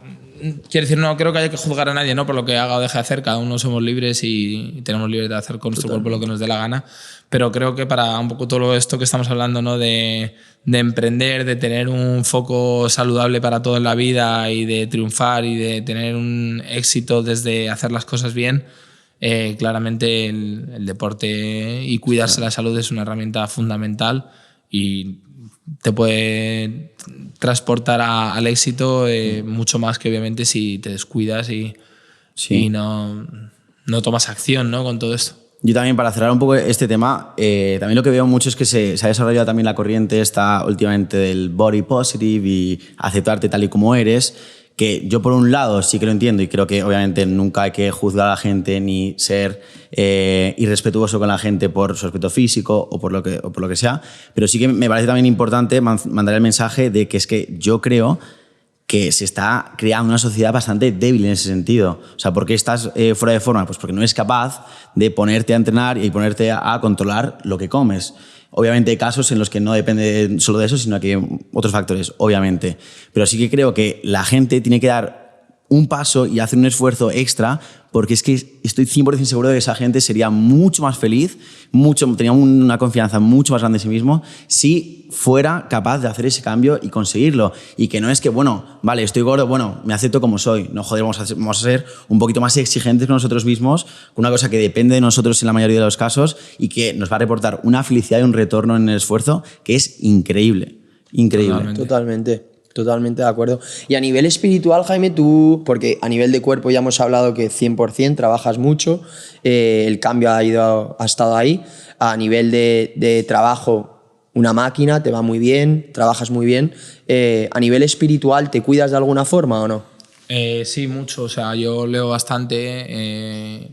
Quiero decir, no creo que haya que juzgar a nadie, ¿no? Por lo que haga o deje de hacer, cada uno somos libres y tenemos libertad de hacer con nuestro cuerpo lo que nos dé la gana, pero creo que para un poco todo esto que estamos hablando, ¿no? De emprender, de tener un foco saludable para todo en la vida y de triunfar y de tener un éxito desde hacer las cosas bien, claramente el deporte y cuidarse la salud es una herramienta fundamental y te puede transportar al éxito mucho más que obviamente si te descuidas y no tomas acción, ¿no? Con todo esto. Yo también, para cerrar un poco este tema, también lo que veo mucho es que se ha desarrollado también la corriente esta últimamente del body positive y aceptarte tal y como eres, que yo por un lado sí que lo entiendo y creo que obviamente nunca hay que juzgar a la gente ni ser irrespetuoso con la gente por su aspecto físico o por lo que sea, pero sí que me parece también importante mandar el mensaje de que es que yo creo que se está creando una sociedad bastante débil en ese sentido. O sea, ¿por qué estás fuera de forma? Pues porque no eres capaz de ponerte a entrenar y ponerte a controlar lo que comes. Obviamente hay casos en los que no depende solo de eso, sino que hay otros factores, obviamente. Pero sí que creo que la gente tiene que dar un paso y hacer un esfuerzo extra, porque es que estoy 100% seguro de que esa gente sería mucho más feliz, tenía una confianza mucho más grande en sí mismo si fuera capaz de hacer ese cambio y conseguirlo. Y que no es que, bueno, vale, estoy gordo, bueno, me acepto como soy. No, joder, vamos a ser un poquito más exigentes con nosotros mismos, con una cosa que depende de nosotros en la mayoría de los casos y que nos va a reportar una felicidad y un retorno en el esfuerzo que es increíble. Increíble. Totalmente de acuerdo. Y a nivel espiritual, Jaime, tú, porque a nivel de cuerpo ya hemos hablado que 100% trabajas mucho, el cambio ha estado ahí. A nivel de trabajo, una máquina, te va muy bien, trabajas muy bien. A nivel espiritual, ¿te cuidas de alguna forma o no? Sí, mucho. O sea, yo leo bastante,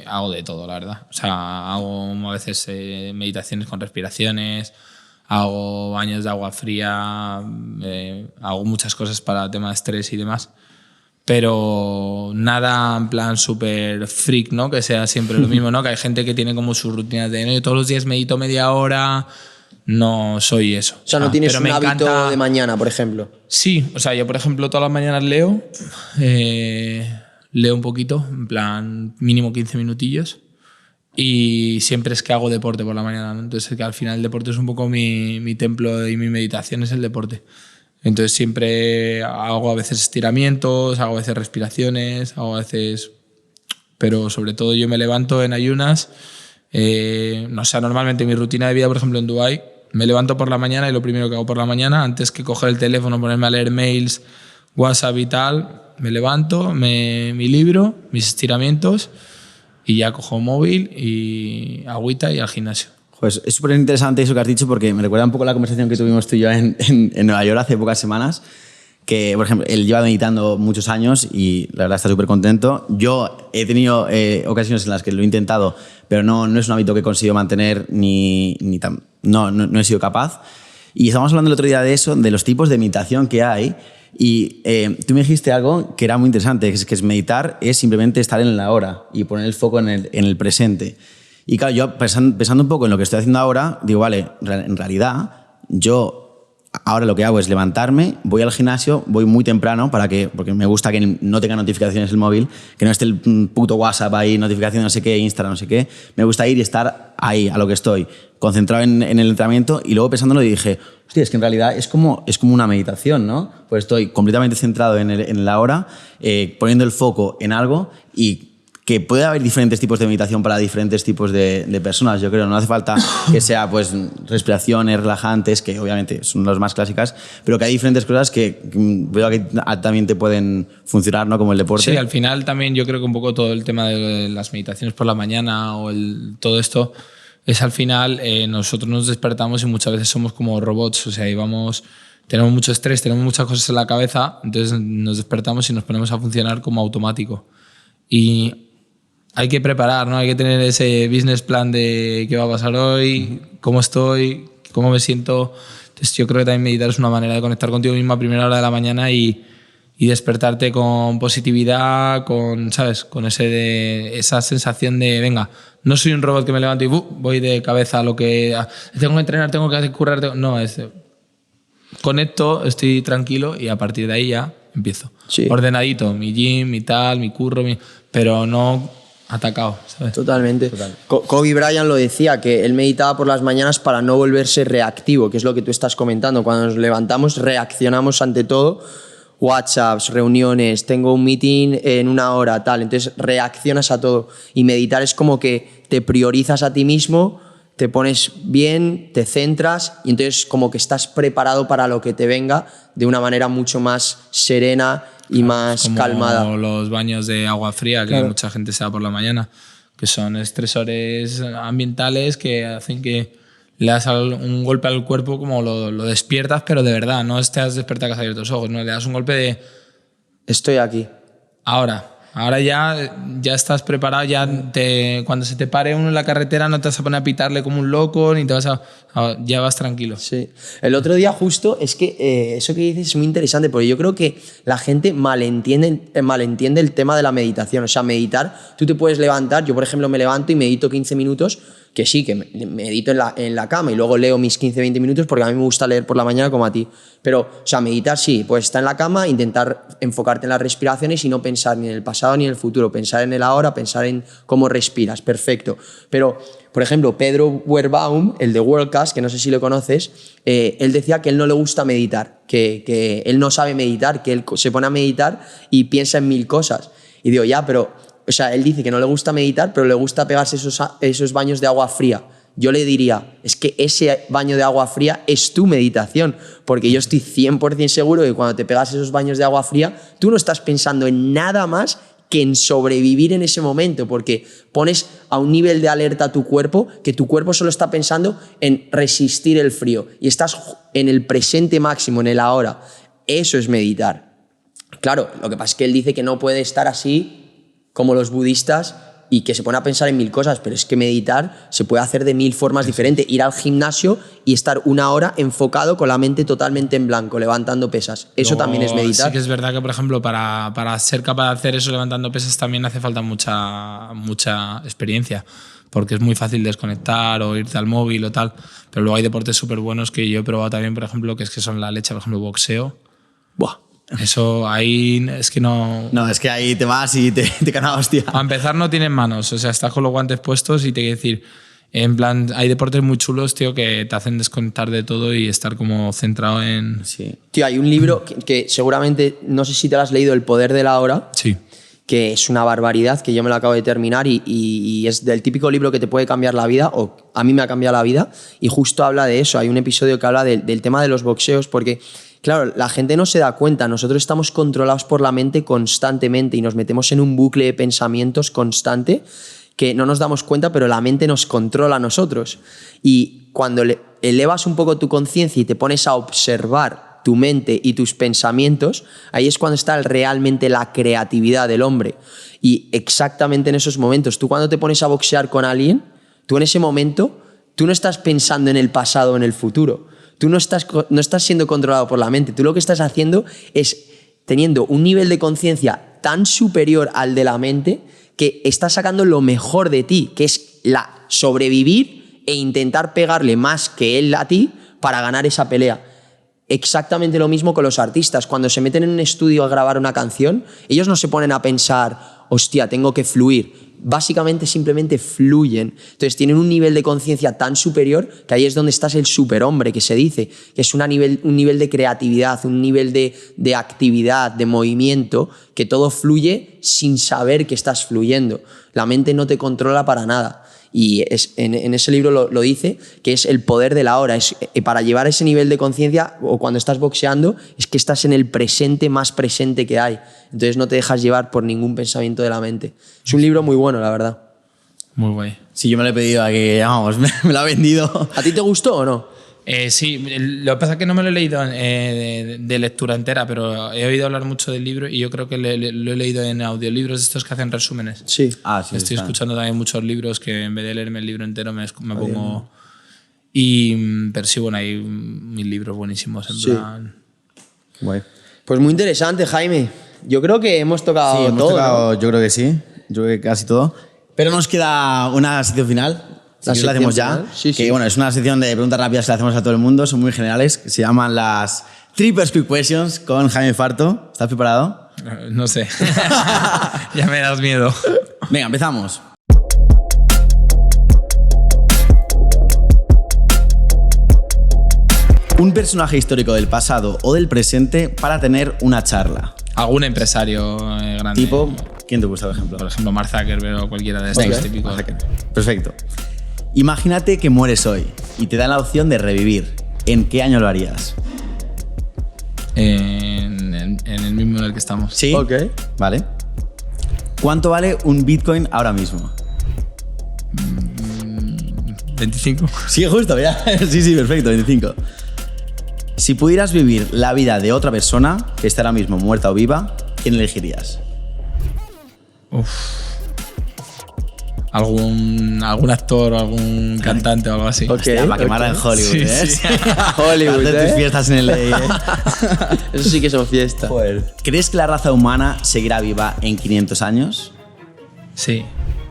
hago de todo, la verdad. O sea, hago a veces meditaciones con respiraciones, hago baños de agua fría, hago muchas cosas para el tema de estrés y demás, pero nada en plan súper freak, ¿no? Que sea siempre lo mismo, ¿no? Que hay gente que tiene como sus rutinas de, no, yo todos los días medito media hora, no soy eso. O sea, no tienes un hábito de mañana, por ejemplo. Sí, o sea, yo por ejemplo todas las mañanas leo un poquito, en plan mínimo 15 minutillos. Y siempre es que hago deporte por la mañana, ¿no? Entonces que al final el deporte es un poco mi templo y mi meditación es el deporte. Entonces siempre hago a veces estiramientos, hago a veces respiraciones, hago a veces... Pero sobre todo yo me levanto en ayunas. No sé, normalmente mi rutina de vida, por ejemplo en Dubái, me levanto por la mañana y lo primero que hago por la mañana, antes que coger el teléfono, ponerme a leer mails, WhatsApp y tal, me levanto, mi libro, mis estiramientos... Y ya cojo móvil y agüita y al gimnasio. Pues es súper interesante eso que has dicho porque me recuerda un poco la conversación que tuvimos tú y yo en Nueva York hace pocas semanas, que, por ejemplo, él lleva meditando muchos años y la verdad está súper contento. Yo he tenido ocasiones en las que lo he intentado, pero no es un hábito que he conseguido mantener no he sido capaz. Y estábamos hablando el otro día de eso, de los tipos de meditación que hay. Y tú me dijiste algo que era muy interesante, que es meditar es simplemente estar en la hora y poner el foco en el presente. Y claro, yo pensando un poco en lo que estoy haciendo ahora, digo, vale, en realidad yo ahora lo que hago es levantarme, voy al gimnasio, voy muy temprano porque me gusta que no tenga notificaciones el móvil, que no esté el puto WhatsApp ahí, notificaciones no sé qué, Instagram no sé qué. Me gusta ir y estar ahí, a lo que estoy, concentrado en el entrenamiento y luego pensándolo dije, hostia, es que en realidad es como una meditación, ¿no? Pues estoy completamente centrado en la hora, poniendo el foco en algo y que puede haber diferentes tipos de meditación para diferentes tipos de personas, yo creo. No hace falta que sea pues respiraciones relajantes, que obviamente son las más clásicas, pero que hay diferentes cosas que veo que también te pueden funcionar, ¿no? Como el deporte. Sí, al final también yo creo que un poco todo el tema de las meditaciones por la mañana o todo esto es al final nosotros nos despertamos y muchas veces somos como robots, o sea, tenemos mucho estrés, tenemos muchas cosas en la cabeza, entonces nos despertamos y nos ponemos a funcionar como automático. Y hay que preparar, ¿no? Hay que tener ese business plan de qué va a pasar hoy, cómo estoy, cómo me siento. Entonces yo creo que también meditar es una manera de conectar contigo mismo a primera hora de la mañana y despertarte con positividad, ¿sabes? Con esa sensación de, venga, no soy un robot que me levanto y voy de cabeza a lo que... tengo que entrenar, tengo que currar... No, conecto, estoy tranquilo y a partir de ahí ya empiezo. Sí. Ordenadito, mi gym, mi tal, mi curro, pero no atacado, ¿sabes? Totalmente. Kobe Bryant lo decía, que él meditaba por las mañanas para no volverse reactivo, que es lo que tú estás comentando. Cuando nos levantamos, reaccionamos ante todo. WhatsApps, reuniones, tengo un meeting en 1 hora, tal. Entonces reaccionas a todo. Y meditar es como que te priorizas a ti mismo, te pones bien, te centras y entonces como que estás preparado para lo que te venga de una manera mucho más serena y más como calmada. Los baños de agua fría, que mucha gente se da por la mañana, que son estresores ambientales que hacen que le das un golpe al cuerpo, como lo despiertas, pero de verdad, no te has despertado que has abierto los ojos, no, le das un golpe de... Estoy aquí. Ahora ya estás preparado, cuando se te pare uno en la carretera no te vas a poner a pitarle como un loco, ni te vas ya vas tranquilo. Sí. El otro día justo, es que eso que dices es muy interesante, porque yo creo que la gente malentiende el tema de la meditación. O sea, meditar, tú te puedes levantar, yo por ejemplo me levanto y medito 15 minutos, que sí, que medito en la cama y luego leo mis 15-20 minutos porque a mí me gusta leer por la mañana como a ti. Pero, o sea, meditar sí, pues estar en la cama, intentar enfocarte en las respiraciones y no pensar ni en el pasado ni en el futuro, pensar en el ahora, pensar en cómo respiras, perfecto. Pero, por ejemplo, Pedro Wehrbaum, el de Worldcast, que no sé si lo conoces, él decía que él no le gusta meditar, que él no sabe meditar, que él se pone a meditar y piensa en 1000 cosas. Y digo, ya, pero... O sea, él dice que no le gusta meditar, pero le gusta pegarse esos baños de agua fría. Yo le diría, es que ese baño de agua fría es tu meditación, porque yo estoy 100% seguro que cuando te pegas esos baños de agua fría, tú no estás pensando en nada más que en sobrevivir en ese momento, porque pones a un nivel de alerta a tu cuerpo que tu cuerpo solo está pensando en resistir el frío y estás en el presente máximo, en el ahora. Eso es meditar. Claro, lo que pasa es que él dice que no puede estar así como los budistas y que se pone a pensar en 1000 cosas, pero es que meditar se puede hacer de 1000 formas diferentes. Ir al gimnasio y estar 1 hora enfocado con la mente totalmente en blanco, levantando pesas. Eso también es meditar. Sí que es verdad que, por ejemplo, para ser capaz de hacer eso levantando pesas también hace falta mucha experiencia, porque es muy fácil desconectar o irte al móvil o tal, pero luego hay deportes súper buenos que yo he probado también, por ejemplo, que son la leche, por ejemplo, boxeo. Buah. Eso ahí es que no... No, es que ahí te vas y te caen a hostia. A empezar no tienen manos, o sea, estás con los guantes puestos y te quiero decir, en plan, hay deportes muy chulos, tío, que te hacen desconectar de todo y estar como centrado en... Sí. Tío, hay un libro que seguramente, no sé si te lo has leído, El poder de la hora. Sí. Que es una barbaridad, que yo me lo acabo de terminar y es del típico libro que te puede cambiar la vida, o a mí me ha cambiado la vida, y justo habla de eso. Hay un episodio que habla del tema de los boxeos, porque... Claro, la gente no se da cuenta, nosotros estamos controlados por la mente constantemente y nos metemos en un bucle de pensamientos constante que no nos damos cuenta, pero la mente nos controla a nosotros. Y cuando elevas un poco tu conciencia y te pones a observar tu mente y tus pensamientos, ahí es cuando está realmente la creatividad del hombre. Y exactamente en esos momentos, tú cuando te pones a boxear con alguien, tú en ese momento, tú no estás pensando en el pasado o en el futuro. Tú no estás siendo controlado por la mente. Tú lo que estás haciendo es teniendo un nivel de conciencia tan superior al de la mente que estás sacando lo mejor de ti, que es sobrevivir e intentar pegarle más que él a ti para ganar esa pelea. Exactamente lo mismo con los artistas. Cuando se meten en un estudio a grabar una canción, ellos no se ponen a pensar, hostia, tengo que fluir. básicamente simplemente fluyen. Entonces tienen un nivel de conciencia tan superior que ahí es donde estás el superhombre, que se dice, que es un nivel de creatividad, un nivel de actividad, de movimiento, que todo fluye sin saber que estás fluyendo. La mente no te controla para nada. Y en ese libro lo dice, que es el poder de la hora. Para llevar ese nivel de conciencia, o cuando estás boxeando, es que estás en el presente más presente que hay. Entonces no te dejas llevar por ningún pensamiento de la mente. Es un libro muy bueno, la verdad. Muy guay. Sí, yo me lo he pedido aquí, vamos, me lo ha vendido. ¿A ti te gustó o no? Sí, lo que pasa es que no me lo he leído de lectura entera, pero he oído hablar mucho del libro y yo creo que lo he leído en audiolibros de estos que hacen resúmenes. Sí. Ah, sí, Estoy está. escuchando también muchos libros que en vez de leerme el libro entero me pongo... Pero sí, bueno, hay mil libros buenísimos en Sí. plan... Guay. Pues muy interesante, Jaime. Yo creo que hemos tocado Sí, hemos todo, tocado, ¿no? yo creo que sí, yo creo que casi todo. Pero nos queda una sección final. Si La quieres la sección hacemos ya. final, sí, Que sí. bueno, es una sección de preguntas rápidas que le hacemos a todo el mundo, son muy generales, que se llaman las Trippers Quick Questions con Jaime Farto. ¿Estás preparado? No sé. Ya me das miedo. Venga, empezamos. Un personaje histórico del pasado o del presente para tener una charla. Algún empresario grande. Tipo, ¿quién te gusta, por ejemplo? Por ejemplo, Mark Zuckerberg o cualquiera de estos Venga, típicos. Perfecto. Imagínate que mueres hoy y te dan la opción de revivir. ¿En qué año lo harías? En el mismo en el que estamos. Sí. Ok. Vale. ¿Cuánto vale un Bitcoin ahora mismo? 25. Sí, justo, ya. Sí, perfecto, 25. Si pudieras vivir la vida de otra persona que está ahora mismo muerta o viva, ¿quién elegirías? Algún actor o algún cantante o algo así. Ok. Hostia, para quemarla en Hollywood, Sí, ¿eh? sí. Hollywood, Hacer tus ¿eh? fiestas en LA, ¿eh? Eso sí que son fiesta. ¿Crees que la raza humana seguirá viva en 500 años? Sí.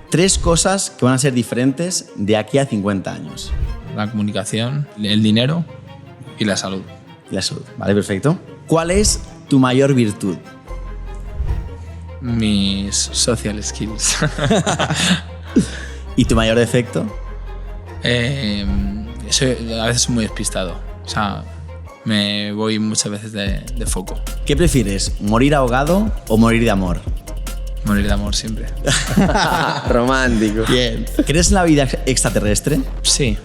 3 cosas que van a ser diferentes de aquí a 50 años. La comunicación, el dinero y la salud. Y la salud. Vale, perfecto. ¿Cuál es tu mayor virtud? Mis social skills. ¿Y tu mayor defecto? A veces soy muy despistado. O sea, me voy muchas veces de foco. ¿Qué prefieres, morir ahogado o morir de amor? Morir de amor siempre. Romántico. Bien. ¿Crees en la vida extraterrestre? Sí.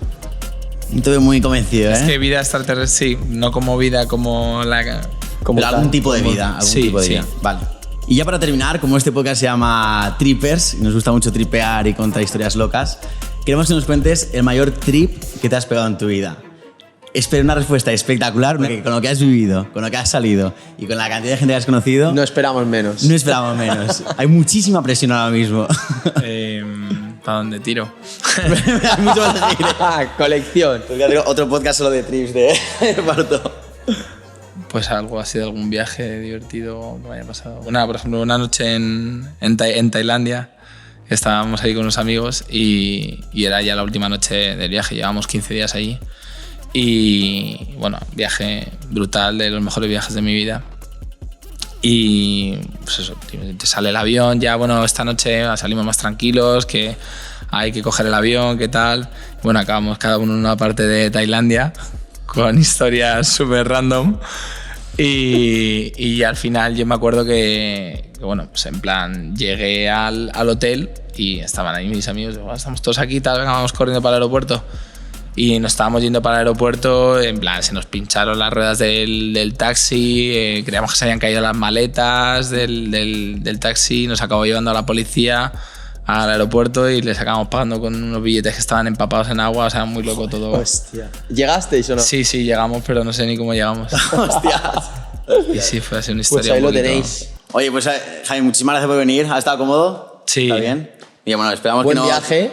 Te veo muy convencido, ¿eh? Es que vida extraterrestre, sí. No como vida como la... Como Pero algún tal. tipo de vida. Algún Sí, tipo de sí. vida. Vale. Y ya para terminar, como este podcast se llama Trippers, y nos gusta mucho tripear y contar historias locas, queremos que nos cuentes el mayor trip que te has pegado en tu vida. Espero una respuesta espectacular, porque con lo que has vivido, con lo que has salido y con la cantidad de gente que has conocido, No esperamos menos. no esperamos menos. Hay muchísima presión ahora mismo. ¿Para dónde tiro? Hay mucho más a seguir. Colección. Podría hacer otro podcast solo de trips de Parto. Pues algo así de algún viaje divertido que me haya pasado. Por ejemplo, una noche en Tailandia, estábamos ahí con unos amigos y era ya la última noche del viaje, llevábamos 15 días allí. Y bueno, viaje brutal, de los mejores viajes de mi vida. Y pues eso, te sale el avión, ya bueno, esta noche salimos más tranquilos, que hay que coger el avión, qué tal. Bueno, acabamos cada uno en una parte de Tailandia con historias súper random. Y al final yo me acuerdo que bueno, pues en plan llegué al hotel y estaban ahí mis amigos, digo, estamos todos aquí, tal, venga, vamos corriendo para el aeropuerto. Y nos estábamos yendo para el aeropuerto, en plan, se nos pincharon las ruedas del taxi, creíamos que se habían caído las maletas del taxi, nos acabó llevando a la policía al aeropuerto y les acabamos pagando con unos billetes que estaban empapados en agua, o sea, muy loco todo. Hostia. ¿Llegasteis o no? Sí, llegamos, pero no sé ni cómo llegamos. Hostias. Y sí, fue así una Pues historia ahí un lo poquito- tenéis. Oye, pues Jaime, muchísimas gracias por venir. ¿Has estado cómodo? Sí. ¿Está bien? Y bueno, esperamos Buen que no... viaje.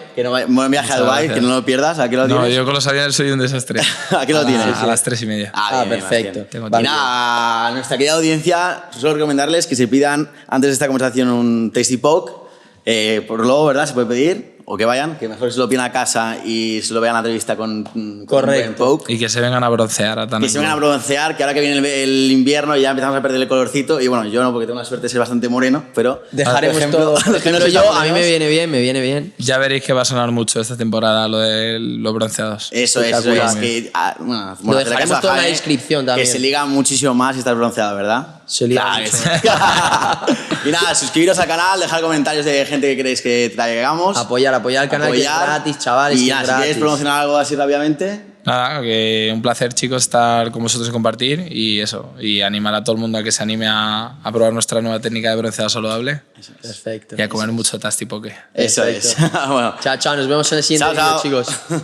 Buen viaje a Muchas Dubái, gracias. que no lo pierdas. ¿A qué lo No, tienes? yo con los aviones soy un desastre. ¿A qué lo tienes? A las 3:30. Ah, bien, perfecto. bien. Tengo Y tiempo. nada, a nuestra querida audiencia, solo recomendarles que se pidan antes de esta conversación un Tasty Poke. Por luego, ¿verdad? Se puede pedir. o que vayan, que mejor se lo pillen a casa y se lo vean la entrevista con un buen poke. Y que se vengan a broncear a Que se vengan a broncear, que ahora que viene el invierno ya empezamos a perder el colorcito. Y bueno, yo no, porque tengo la suerte de ser bastante moreno, pero... Dejaremos por ejemplo, todo. los que no Pero sois yo, tan a mí me morenos, viene bien. Ya veréis que va a sonar mucho esta temporada lo de los bronceados. Eso es, Espectacular. que... bueno, Lo hacerle dejaremos caso a todo en la Jaime, descripción también. Que se liga muchísimo más si estás bronceado, ¿verdad? Se liga Claro mucho que sí. Y nada, suscribiros al canal, dejar comentarios de gente que queréis que traigamos. Apoyar el canal, que es gratis, chavales. Y que es nada, si gratis. queréis promocionar algo así rápidamente... Nada, que un placer, chicos, estar con vosotros y compartir. Y eso, y animar a todo el mundo a que se anime a probar nuestra nueva técnica de bronceado saludable. Perfecto. Y a comer mucho Tasty Poke. Eso es. Perfecto. Bueno. Chao, chao. Nos vemos en el siguiente Chao, vídeo, chao. chicos.